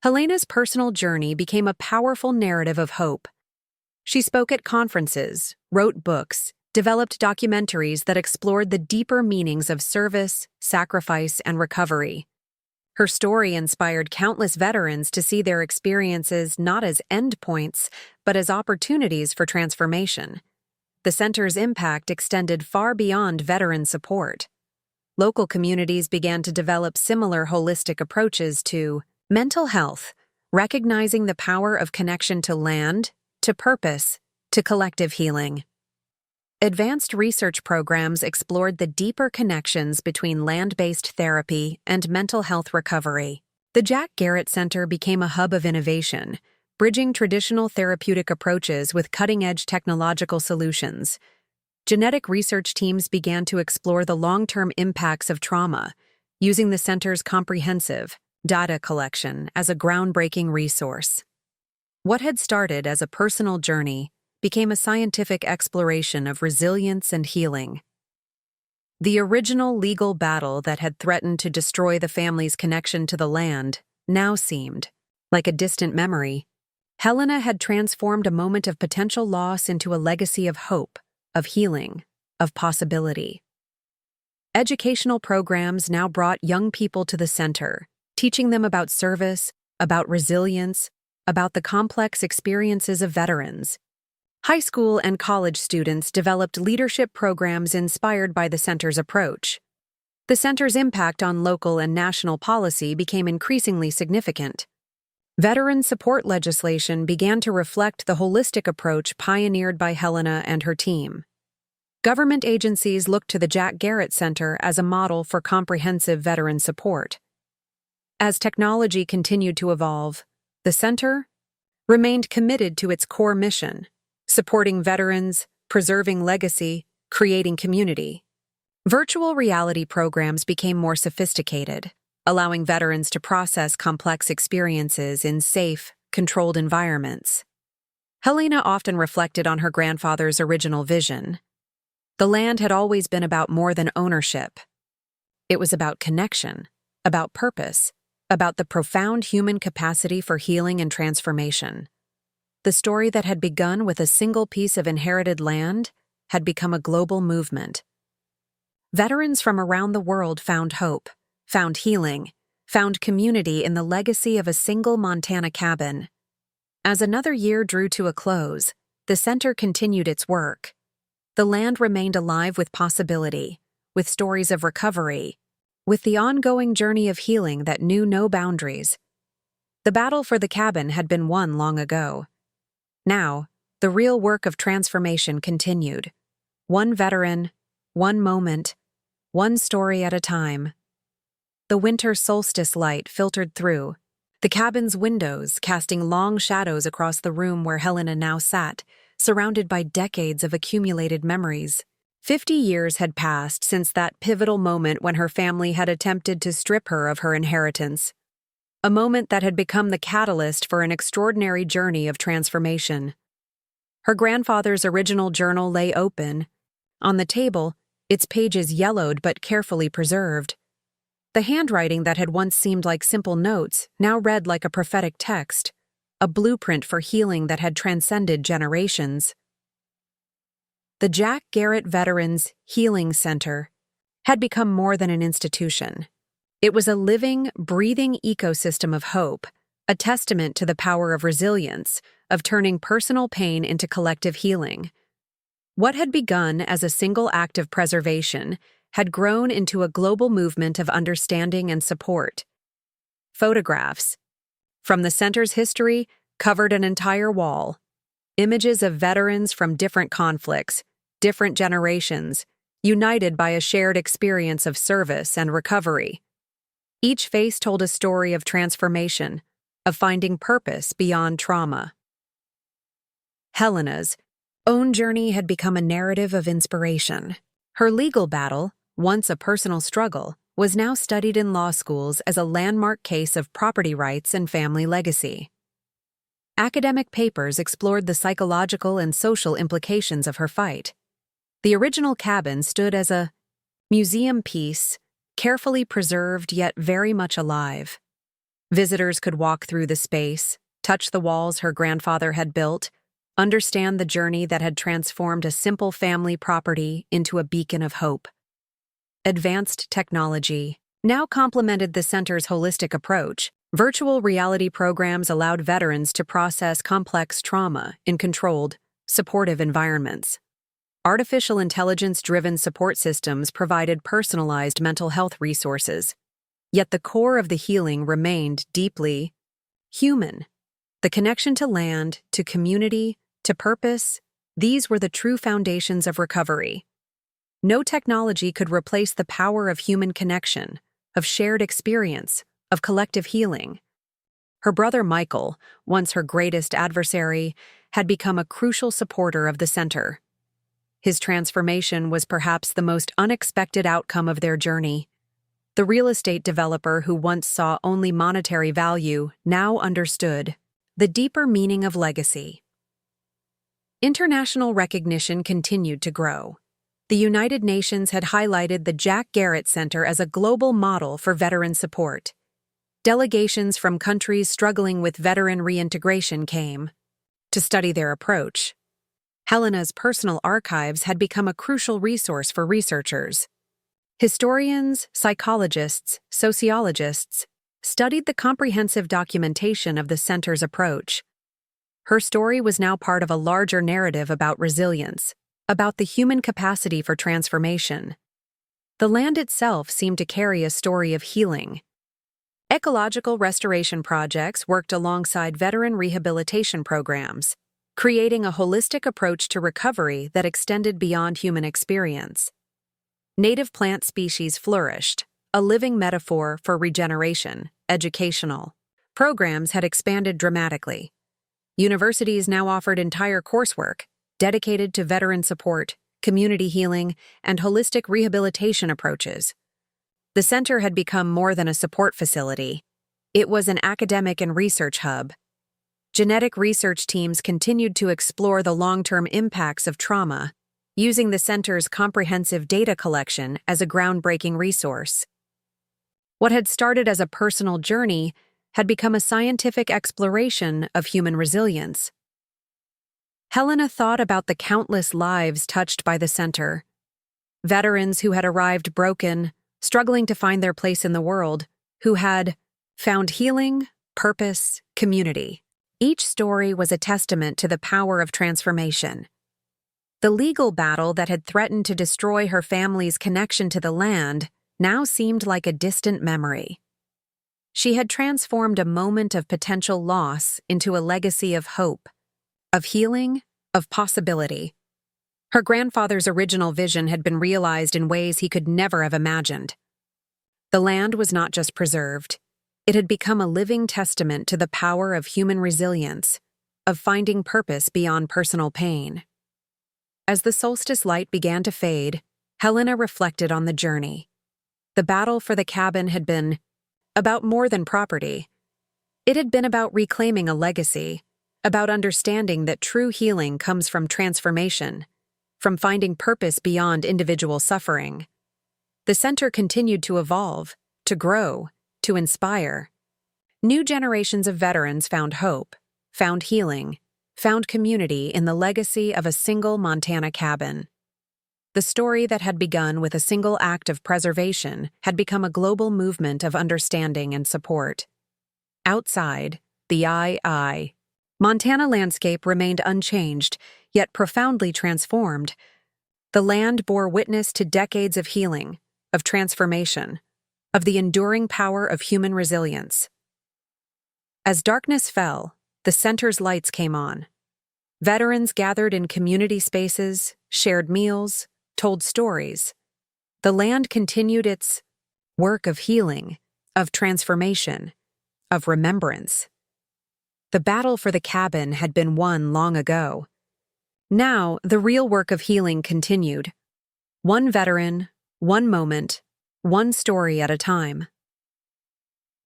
Helena's personal journey became a powerful narrative of hope. She spoke at conferences, wrote books, developed documentaries that explored the deeper meanings of service, sacrifice, and recovery. Her story inspired countless veterans to see their experiences not as endpoints, but as opportunities for transformation. The center's impact extended far beyond veteran support. Local communities began to develop similar holistic approaches to mental health, recognizing the power of connection to land, to purpose, to collective healing. Advanced research programs explored the deeper connections between land-based therapy and mental health recovery. The Jack Garrett Center became a hub of innovation, bridging traditional therapeutic approaches with cutting-edge technological solutions. Genetic research teams began to explore the long-term impacts of trauma, using the center's comprehensive data collection as a groundbreaking resource. What had started as a personal journey became a scientific exploration of resilience and healing. The original legal battle that had threatened to destroy the family's connection to the land now seemed like a distant memory. Helena had transformed a moment of potential loss into a legacy of hope, of healing, of possibility. Educational programs now brought young people to the center, teaching them about service, about resilience, about the complex experiences of veterans. High school and college students developed leadership programs inspired by the center's approach. The center's impact on local and national policy became increasingly significant. Veteran support legislation began to reflect the holistic approach pioneered by Helena and her team. Government agencies looked to the Jack Garrett Center as a model for comprehensive veteran support. As technology continued to evolve, the center remained committed to its core mission: supporting veterans, preserving legacy, creating community. Virtual reality programs became more sophisticated, allowing veterans to process complex experiences in safe, controlled environments. Helena often reflected on her grandfather's original vision. The land had always been about more than ownership. It was about connection, about purpose, about the profound human capacity for healing and transformation. The story that had begun with a single piece of inherited land had become a global movement. Veterans from around the world found hope, found healing, found community in the legacy of a single Montana cabin. As another year drew to a close, the center continued its work. The land remained alive with possibility, with stories of recovery, with the ongoing journey of healing that knew no boundaries. The battle for the cabin had been won long ago. Now, the real work of transformation continued. One veteran, one moment, one story at a time. The winter solstice light filtered through, the cabin's windows casting long shadows across the room where Helena now sat, surrounded by decades of accumulated memories. 50 years had passed since that pivotal moment when her family had attempted to strip her of her inheritance. A moment that had become the catalyst for an extraordinary journey of transformation. Her grandfather's original journal lay open. On the table, its pages yellowed but carefully preserved. The handwriting that had once seemed like simple notes now read like a prophetic text, a blueprint for healing that had transcended generations. The Jack Garrett Veterans Healing Center had become more than an institution. It was a living, breathing ecosystem of hope, a testament to the power of resilience, of turning personal pain into collective healing. What had begun as a single act of preservation had grown into a global movement of understanding and support. Photographs from the center's history covered an entire wall. Images of veterans from different conflicts, different generations, united by a shared experience of service and recovery. Each face told a story of transformation, of finding purpose beyond trauma. Helena's own journey had become a narrative of inspiration. Her legal battle, once a personal struggle, was now studied in law schools as a landmark case of property rights and family legacy. Academic papers explored the psychological and social implications of her fight. The original cabin stood as a museum piece, carefully preserved yet very much alive. Visitors could walk through the space, touch the walls her grandfather had built, understand the journey that had transformed a simple family property into a beacon of hope. Advanced technology now complemented the center's holistic approach. Virtual reality programs allowed veterans to process complex trauma in controlled, supportive environments. Artificial intelligence-driven support systems provided personalized mental health resources. Yet the core of the healing remained deeply human. The connection to land, to community, to purpose, these were the true foundations of recovery. No technology could replace the power of human connection, of shared experience, of collective healing. Her brother Michael, once her greatest adversary, had become a crucial supporter of the center. His transformation was perhaps the most unexpected outcome of their journey. The real estate developer who once saw only monetary value now understood the deeper meaning of legacy. International recognition continued to grow. The United Nations had highlighted the Jack Garrett Center as a global model for veteran support. Delegations from countries struggling with veteran reintegration came to study their approach. Helena's personal archives had become a crucial resource for researchers. Historians, psychologists, sociologists studied the comprehensive documentation of the center's approach. Her story was now part of a larger narrative about resilience, about the human capacity for transformation. The land itself seemed to carry a story of healing. Ecological restoration projects worked alongside veteran rehabilitation programs, creating a holistic approach to recovery that extended beyond human experience. Native plant species flourished, a living metaphor for regeneration. Educational programs had expanded dramatically. Universities now offered entire coursework dedicated to veteran support, community healing, and holistic rehabilitation approaches. The center had become more than a support facility. It was an academic and research hub. Genetic research teams continued to explore the long-term impacts of trauma, using the center's comprehensive data collection as a groundbreaking resource. What had started as a personal journey had become a scientific exploration of human resilience. Helena thought about the countless lives touched by the center. Veterans who had arrived broken, struggling to find their place in the world, who had found healing, purpose, community. Each story was a testament to the power of transformation. The legal battle that had threatened to destroy her family's connection to the land now seemed like a distant memory. She had transformed a moment of potential loss into a legacy of hope, of healing, of possibility. Her grandfather's original vision had been realized in ways he could never have imagined. The land was not just preserved, it had become a living testament to the power of human resilience, of finding purpose beyond personal pain. As the solstice light began to fade, Helena reflected on the journey. The battle for the cabin had been about more than property. It had been about reclaiming a legacy, about understanding that true healing comes from transformation, from finding purpose beyond individual suffering. The center continued to evolve, to grow, to inspire. New generations of veterans found hope, found healing, found community in the legacy of a single Montana cabin. The story that had begun with a single act of preservation had become a global movement of understanding and support. Outside, the Montana landscape remained unchanged, yet profoundly transformed. The land bore witness to decades of healing, of transformation, of the enduring power of human resilience. As darkness fell, the center's lights came on. Veterans gathered in community spaces, shared meals, told stories. The land continued its work of healing, of transformation, of remembrance. The battle for the cabin had been won long ago. Now, the real work of healing continued. One veteran, one moment, one story at a time.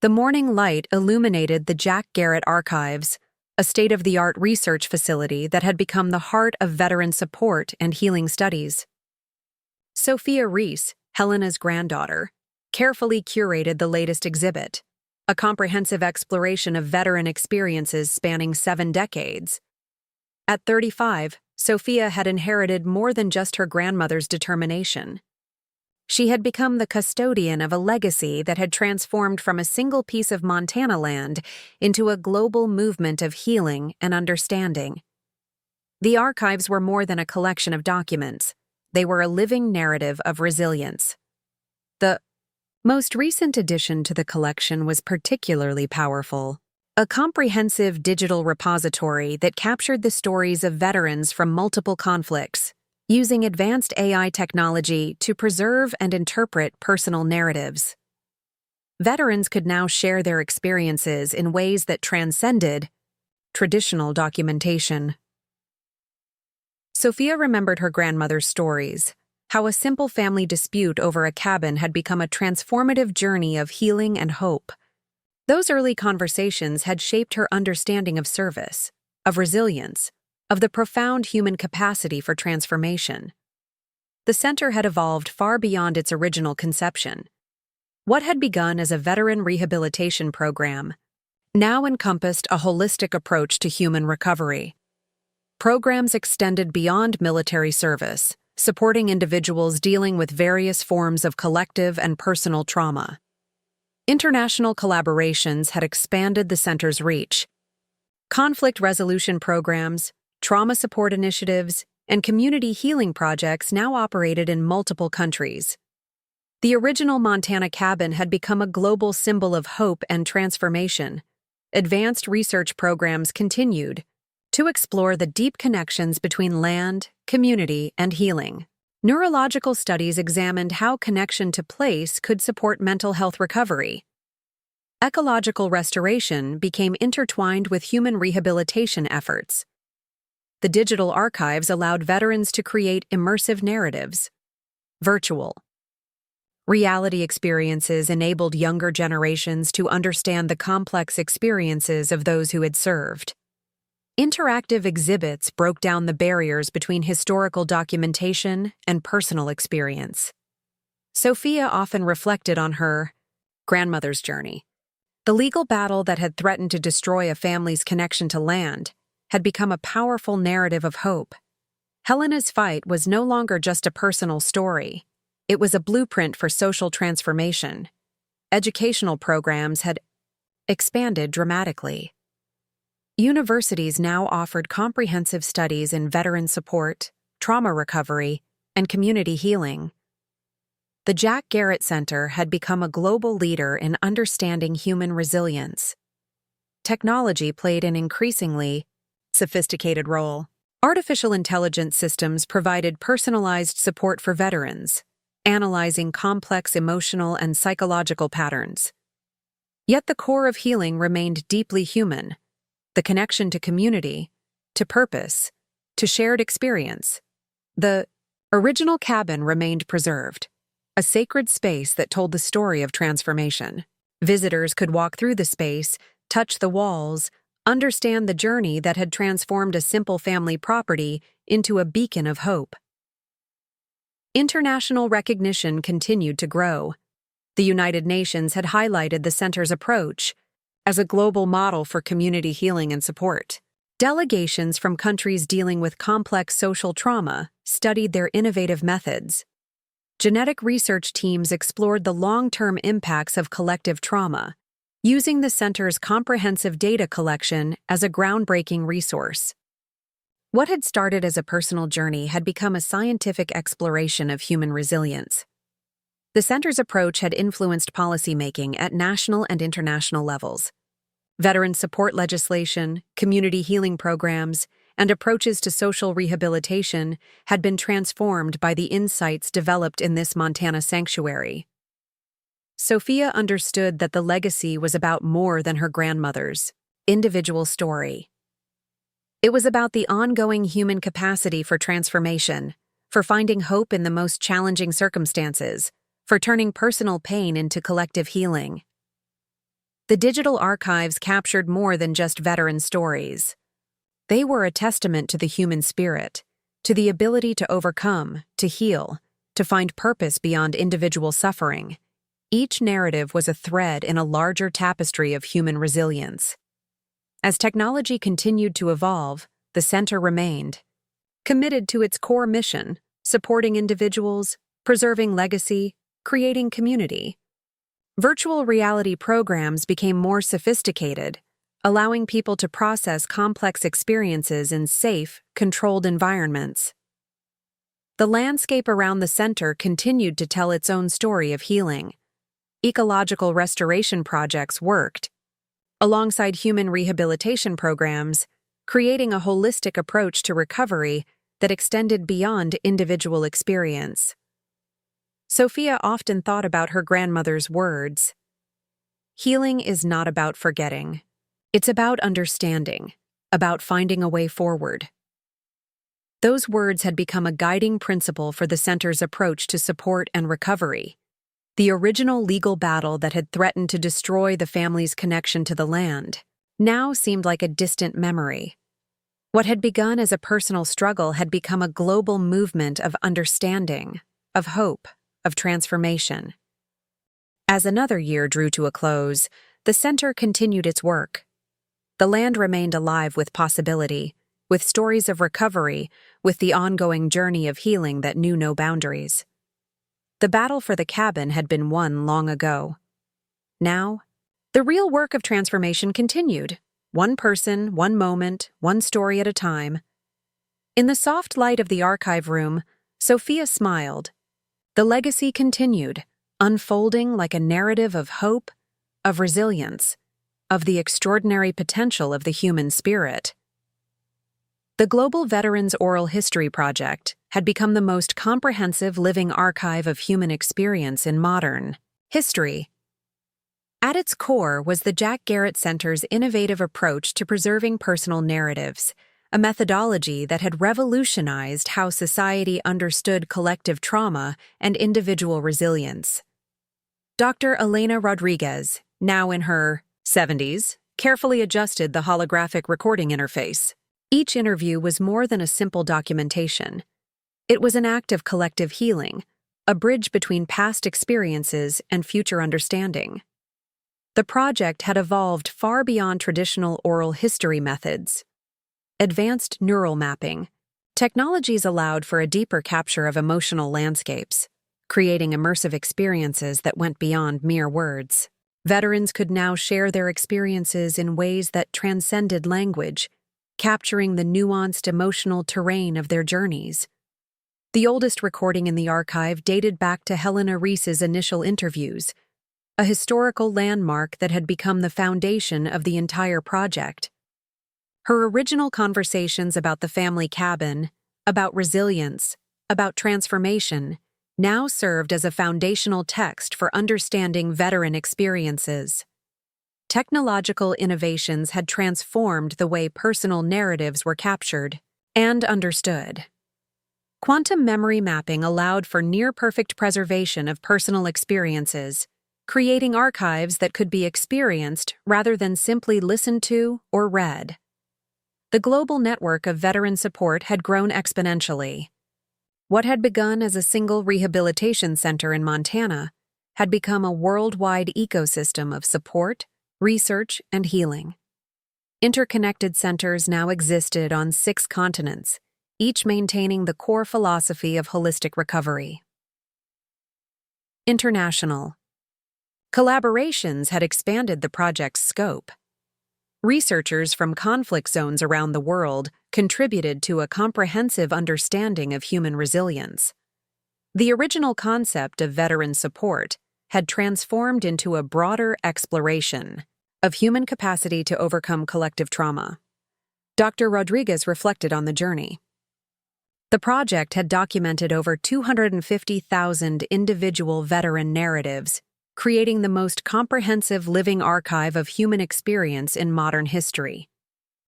The morning light illuminated the Jack Garrett Archives, a state-of-the-art research facility that had become the heart of veteran support and healing studies. Sophia Reese, Helena's granddaughter, carefully curated the latest exhibit, a comprehensive exploration of veteran experiences spanning 7 decades. At 35, Sophia had inherited more than just her grandmother's determination. She had become the custodian of a legacy that had transformed from a single piece of Montana land into a global movement of healing and understanding. The archives were more than a collection of documents. They were a living narrative of resilience. The most recent addition to the collection was particularly powerful. A comprehensive digital repository that captured the stories of veterans from multiple conflicts, using advanced AI technology to preserve and interpret personal narratives. Veterans could now share their experiences in ways that transcended traditional documentation. Sophia remembered her grandmother's stories, how a simple family dispute over a cabin had become a transformative journey of healing and hope. Those early conversations had shaped her understanding of service, of resilience, of the profound human capacity for transformation. The center had evolved far beyond its original conception. What had begun as a veteran rehabilitation program now encompassed a holistic approach to human recovery. Programs extended beyond military service, supporting individuals dealing with various forms of collective and personal trauma. International collaborations had expanded the center's reach. Conflict resolution programs, trauma support initiatives, and community healing projects now operated in multiple countries. The original Montana cabin had become a global symbol of hope and transformation. Advanced research programs continued to explore the deep connections between land, community, and healing. Neurological studies examined how connection to place could support mental health recovery. Ecological restoration became intertwined with human rehabilitation efforts. The digital archives allowed veterans to create immersive narratives. Virtual reality experiences enabled younger generations to understand the complex experiences of those who had served. Interactive exhibits broke down the barriers between historical documentation and personal experience. Sophia often reflected on her grandmother's journey. The legal battle that had threatened to destroy a family's connection to land had become a powerful narrative of hope. Helena's fight was no longer just a personal story. It was a blueprint for social transformation. Educational programs had expanded dramatically. Universities now offered comprehensive studies in veteran support, trauma recovery, and community healing. The Jack Garrett Center had become a global leader in understanding human resilience. Technology played an increasingly sophisticated role. Artificial intelligence systems provided personalized support for veterans, analyzing complex emotional and psychological patterns. Yet the core of healing remained deeply human: the connection to community, to purpose, to shared experience. The original cabin remained preserved, a sacred space that told the story of transformation. Visitors could walk through the space, touch the walls, understand the journey that had transformed a simple family property into a beacon of hope. International recognition continued to grow. The United Nations had highlighted the center's approach as a global model for community healing and support. Delegations from countries dealing with complex social trauma studied their innovative methods. Genetic research teams explored the long-term impacts of collective trauma, using the center's comprehensive data collection as a groundbreaking resource. What had started as a personal journey had become a scientific exploration of human resilience. The center's approach had influenced policymaking at national and international levels. Veteran support legislation, community healing programs, and approaches to social rehabilitation had been transformed by the insights developed in this Montana sanctuary. Sophia understood that the legacy was about more than her grandmother's individual story. It was about the ongoing human capacity for transformation, for finding hope in the most challenging circumstances, for turning personal pain into collective healing. The digital archives captured more than just veteran stories. They were a testament to the human spirit, to the ability to overcome, to heal, to find purpose beyond individual suffering. Each narrative was a thread in a larger tapestry of human resilience. As technology continued to evolve, the center remained committed to its core mission: supporting individuals, preserving legacy, creating community. Virtual reality programs became more sophisticated, allowing people to process complex experiences in safe, controlled environments. The landscape around the center continued to tell its own story of healing. Ecological restoration projects worked, alongside human rehabilitation programs, creating a holistic approach to recovery that extended beyond individual experience. Sophia often thought about her grandmother's words. Healing is not about forgetting. It's about understanding, about finding a way forward. Those words had become a guiding principle for the center's approach to support and recovery. The original legal battle that had threatened to destroy the family's connection to the land now seemed like a distant memory. What had begun as a personal struggle had become a global movement of understanding, of hope, of transformation. As another year drew to a close, the center continued its work. The land remained alive with possibility, with stories of recovery, with the ongoing journey of healing that knew no boundaries. The battle for the cabin had been won long ago. Now, the real work of transformation continued, one person, one moment, one story at a time. In the soft light of the archive room, Sophia smiled. The legacy continued, unfolding like a narrative of hope, of resilience, of the extraordinary potential of the human spirit. The Global Veterans Oral History Project had become the most comprehensive living archive of human experience in modern history. At its core was the Jack Garrett Center's innovative approach to preserving personal narratives, a methodology that had revolutionized how society understood collective trauma and individual resilience. Dr. Helena Rodriguez, now in her 70s, carefully adjusted the holographic recording interface. Each interview was more than a simple documentation. It was an act of collective healing, a bridge between past experiences and future understanding. The project had evolved far beyond traditional oral history methods. Advanced neural mapping technologies allowed for a deeper capture of emotional landscapes, creating immersive experiences that went beyond mere words. Veterans could now share their experiences in ways that transcended language, capturing the nuanced emotional terrain of their journeys. The oldest recording in the archive dated back to Helena Reese's initial interviews, a historical landmark that had become the foundation of the entire project. Her original conversations about the family cabin, about resilience, about transformation, now served as a foundational text for understanding veteran experiences. Technological innovations had transformed the way personal narratives were captured and understood. Quantum memory mapping allowed for near-perfect preservation of personal experiences, creating archives that could be experienced rather than simply listened to or read. The global network of veteran support had grown exponentially. What had begun as a single rehabilitation center in Montana had become a worldwide ecosystem of support, research, and healing. Interconnected centers now existed on 6 continents, each maintaining the core philosophy of holistic recovery. International collaborations had expanded the project's scope. Researchers from conflict zones around the world contributed to a comprehensive understanding of human resilience. The original concept of veteran support had transformed into a broader exploration of human capacity to overcome collective trauma. Dr. Rodriguez reflected on the journey. The project had documented over 250,000 individual veteran narratives, creating the most comprehensive living archive of human experience in modern history.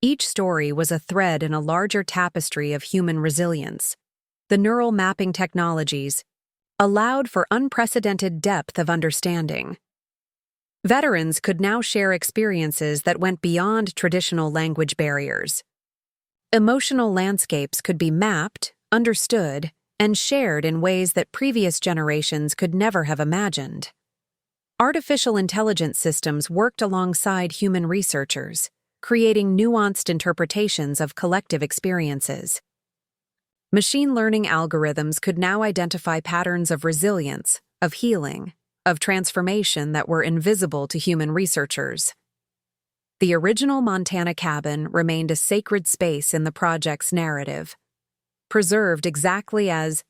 Each story was a thread in a larger tapestry of human resilience. The neural mapping technologies allowed for unprecedented depth of understanding. Veterans could now share experiences that went beyond traditional language barriers. Emotional landscapes could be mapped, understood, and shared in ways that previous generations could never have imagined. Artificial intelligence systems worked alongside human researchers, creating nuanced interpretations of collective experiences. Machine learning algorithms could now identify patterns of resilience, of healing, of transformation that were invisible to human researchers. The original Montana cabin remained a sacred space in the project's narrative. Preserved exactly as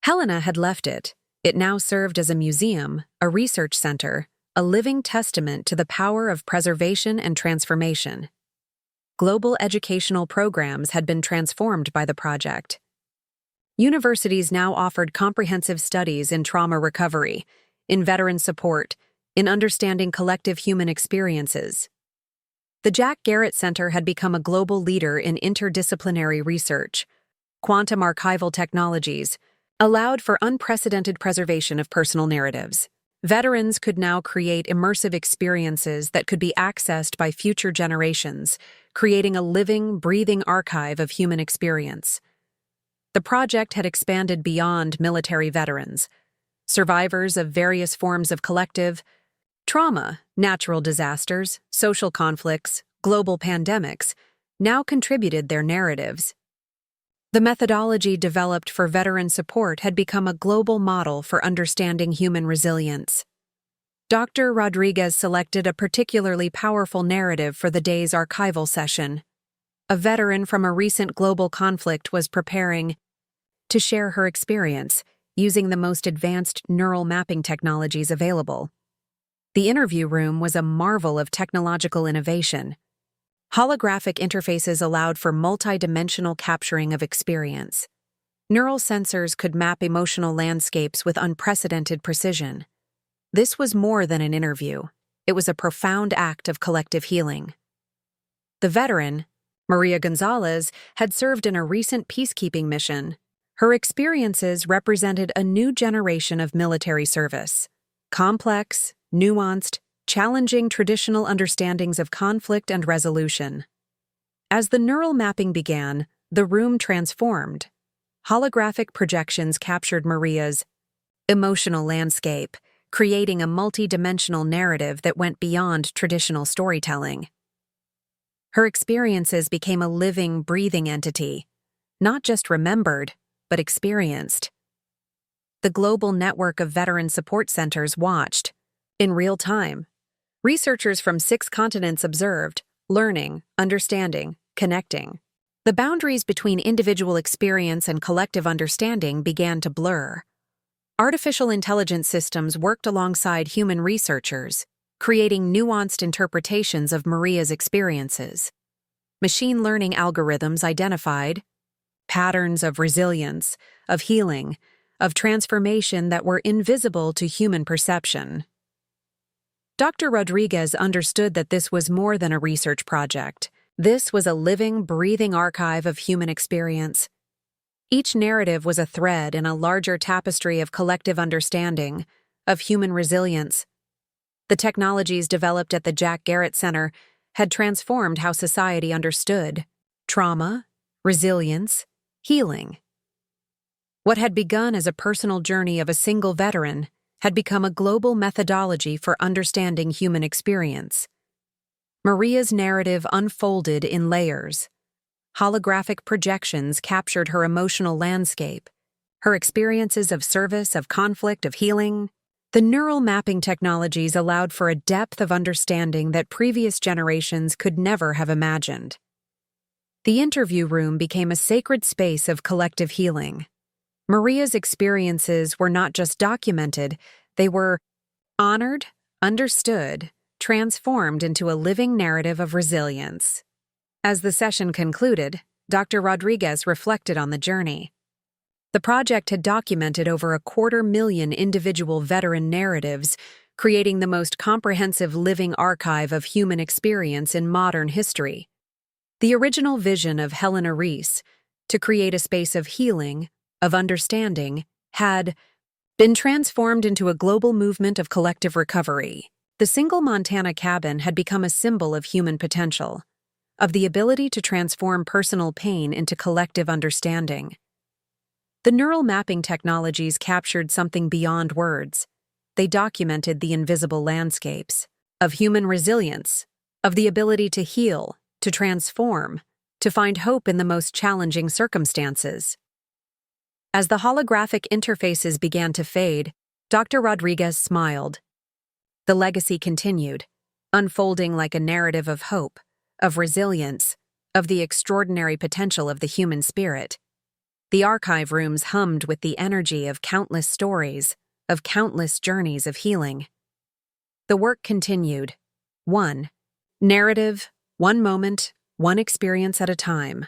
Helena had left it, it now served as a museum, a research center, a living testament to the power of preservation and transformation. Global educational programs had been transformed by the project. Universities now offered comprehensive studies in trauma recovery, in veteran support, in understanding collective human experiences. The Jack Garrett Center had become a global leader in interdisciplinary research. Quantum archival technologies allowed for unprecedented preservation of personal narratives. Veterans could now create immersive experiences that could be accessed by future generations, creating a living, breathing archive of human experience. The project had expanded beyond military veterans. Survivors of various forms of collective trauma, natural disasters, social conflicts, global pandemics, now contributed their narratives. The methodology developed for veteran support had become a global model for understanding human resilience. Dr. Rodriguez selected a particularly powerful narrative for the day's archival session. A veteran from a recent global conflict was preparing to share her experience using the most advanced neural mapping technologies available. The interview room was a marvel of technological innovation. Holographic interfaces allowed for multi-dimensional capturing of experience. Neural sensors could map emotional landscapes with unprecedented precision. This was more than an interview. It was a profound act of collective healing. The veteran, Maria Gonzalez, had served in a recent peacekeeping mission. Her experiences represented a new generation of military service. Complex, nuanced, challenging traditional understandings of conflict and resolution. As the neural mapping began, the room transformed. Holographic projections captured Maria's emotional landscape, creating a multi-dimensional narrative that went beyond traditional storytelling. Her experiences became a living, breathing entity, not just remembered, but experienced. The global network of veteran support centers watched, in real time, Researchers from 6 continents observed, learning, understanding, connecting. The boundaries between individual experience and collective understanding began to blur. Artificial intelligence systems worked alongside human researchers, creating nuanced interpretations of Maria's experiences. Machine learning algorithms identified patterns of resilience, of healing, of transformation that were invisible to human perception. Dr. Rodriguez understood that this was more than a research project. This was a living, breathing archive of human experience. Each narrative was a thread in a larger tapestry of collective understanding, of human resilience. The technologies developed at the Jack Garrett Center had transformed how society understood trauma, resilience, healing. What had begun as a personal journey of a single veteran had become a global methodology for understanding human experience. Maria's narrative unfolded in layers. Holographic projections captured her emotional landscape, her experiences of service, of conflict, of healing. The neural mapping technologies allowed for a depth of understanding that previous generations could never have imagined. The interview room became a sacred space of collective healing. Maria's experiences were not just documented, they were honored, understood, transformed into a living narrative of resilience. As the session concluded, Dr. Rodriguez reflected on the journey. The project had documented over 250,000 individual veteran narratives, creating the most comprehensive living archive of human experience in modern history. The original vision of Helena Reese, to create a space of healing, of understanding, had been transformed into a global movement of collective recovery. The single Montana cabin had become a symbol of human potential, of the ability to transform personal pain into collective understanding. The neural mapping technologies captured something beyond words. They documented the invisible landscapes of human resilience, of the ability to heal, to transform, to find hope in the most challenging circumstances. As the holographic interfaces began to fade, Dr. Rodriguez smiled. The legacy continued, unfolding like a narrative of hope, of resilience, of the extraordinary potential of the human spirit. The archive rooms hummed with the energy of countless stories, of countless journeys of healing. The work continued. One narrative, one moment, one experience at a time.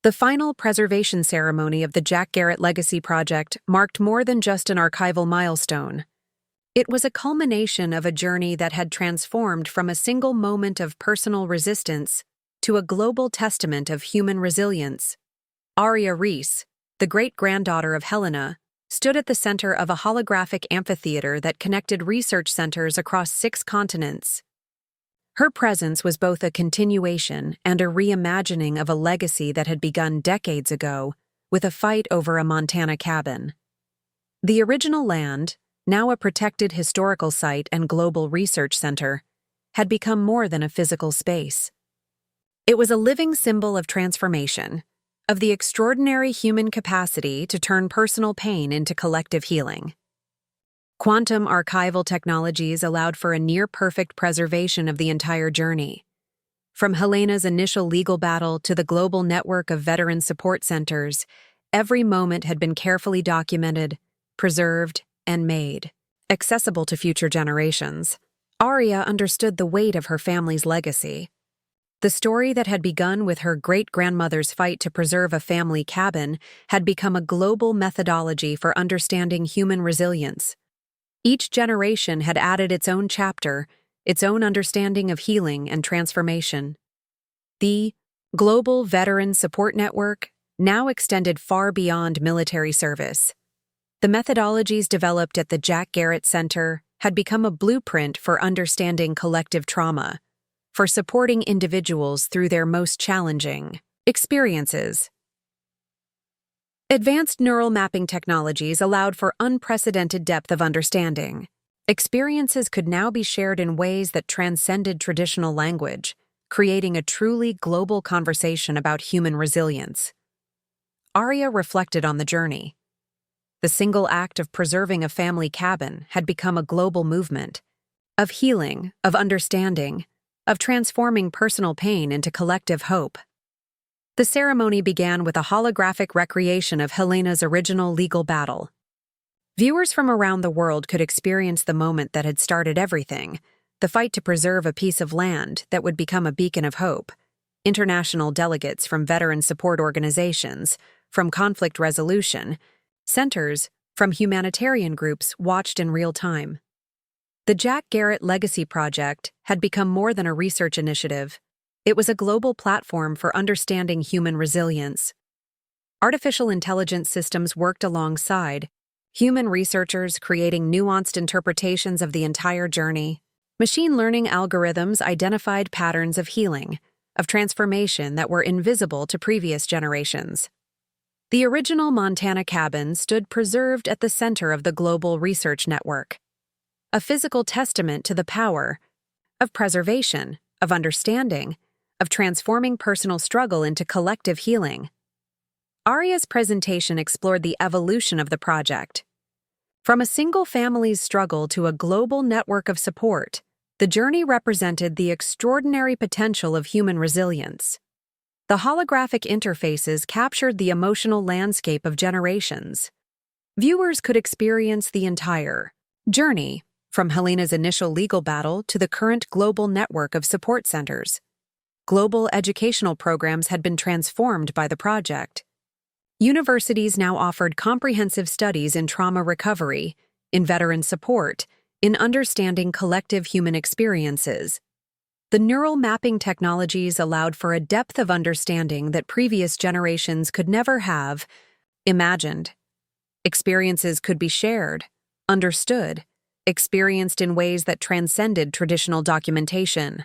The final preservation ceremony of the Jack Garrett Legacy Project marked more than just an archival milestone. It was a culmination of a journey that had transformed from a single moment of personal resistance to a global testament of human resilience. Aria Reese, the great-granddaughter of Helena, stood at the center of a holographic amphitheater that connected research centers across 6 continents. Her presence was both a continuation and a reimagining of a legacy that had begun decades ago with a fight over a Montana cabin. The original land, now a protected historical site and global research center, had become more than a physical space. It was a living symbol of transformation, of the extraordinary human capacity to turn personal pain into collective healing. Quantum archival technologies allowed for a near-perfect preservation of the entire journey. From Helena's initial legal battle to the global network of veteran support centers, every moment had been carefully documented, preserved, and made accessible to future generations. Aria understood the weight of her family's legacy. The story that had begun with her great-grandmother's fight to preserve a family cabin had become a global methodology for understanding human resilience. Each generation had added its own chapter, its own understanding of healing and transformation. The Global Veteran Support Network now extended far beyond military service. The methodologies developed at the Jack Garrett Center had become a blueprint for understanding collective trauma, for supporting individuals through their most challenging experiences. Advanced neural mapping technologies allowed for unprecedented depth of understanding. Experiences could now be shared in ways that transcended traditional language, creating a truly global conversation about human resilience. Aria reflected on the journey. The single act of preserving a family cabin had become a global movement, of healing, of understanding, of transforming personal pain into collective hope. The ceremony began with a holographic recreation of Helena's original legal battle. Viewers from around the world could experience the moment that had started everything, the fight to preserve a piece of land that would become a beacon of hope. International delegates from veteran support organizations, from conflict resolution, centers, from humanitarian groups watched in real time. The Jack Garrett Legacy Project had become more than a research initiative. It was a global platform for understanding human resilience. Artificial intelligence systems worked alongside human researchers, creating nuanced interpretations of the entire journey. Machine learning algorithms identified patterns of healing, of transformation that were invisible to previous generations. The original Montana cabin stood preserved at the center of the global research network, a physical testament to the power of preservation, of understanding, of transforming personal struggle into collective healing. Aria's presentation explored the evolution of the project. From a single family's struggle to a global network of support, the journey represented the extraordinary potential of human resilience. The holographic interfaces captured the emotional landscape of generations. Viewers could experience the entire journey, from Helena's initial legal battle to the current global network of support centers. Global educational programs had been transformed by the project. Universities now offered comprehensive studies in trauma recovery, in veteran support, in understanding collective human experiences. The neural mapping technologies allowed for a depth of understanding that previous generations could never have imagined. Experiences could be shared, understood, experienced in ways that transcended traditional documentation.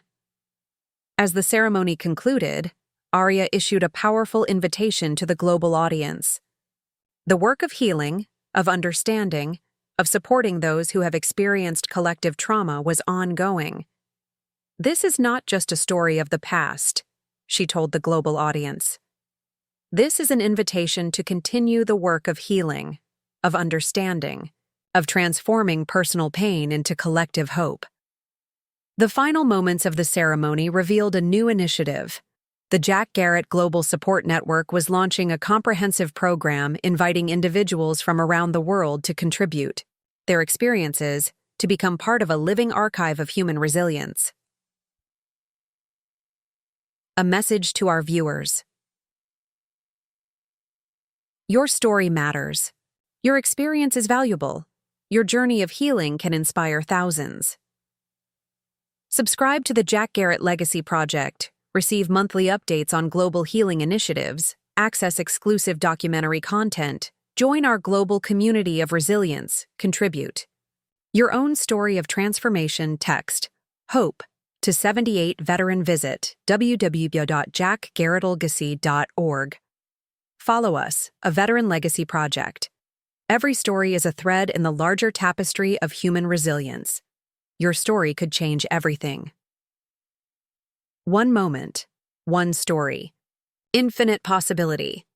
As the ceremony concluded, Aria issued a powerful invitation to the global audience. The work of healing, of understanding, of supporting those who have experienced collective trauma was ongoing. This is not just a story of the past, she told the global audience. This is an invitation to continue the work of healing, of understanding, of transforming personal pain into collective hope. The final moments of the ceremony revealed a new initiative. The Jack Garrett Global Support Network was launching a comprehensive program inviting individuals from around the world to contribute their experiences to become part of a living archive of human resilience. A message to our viewers. Your story matters. Your experience is valuable. Your journey of healing can inspire thousands. Subscribe to the Jack Garrett Legacy Project, receive monthly updates on global healing initiatives, access exclusive documentary content, join our global community of resilience, contribute. Your own story of transformation. Text HOPE to 78 veteran. Visit www.jackgarrettlegacy.org. Follow us, a veteran legacy project. Every story is a thread in the larger tapestry of human resilience. Your story could change everything. One moment, one story. Infinite possibility.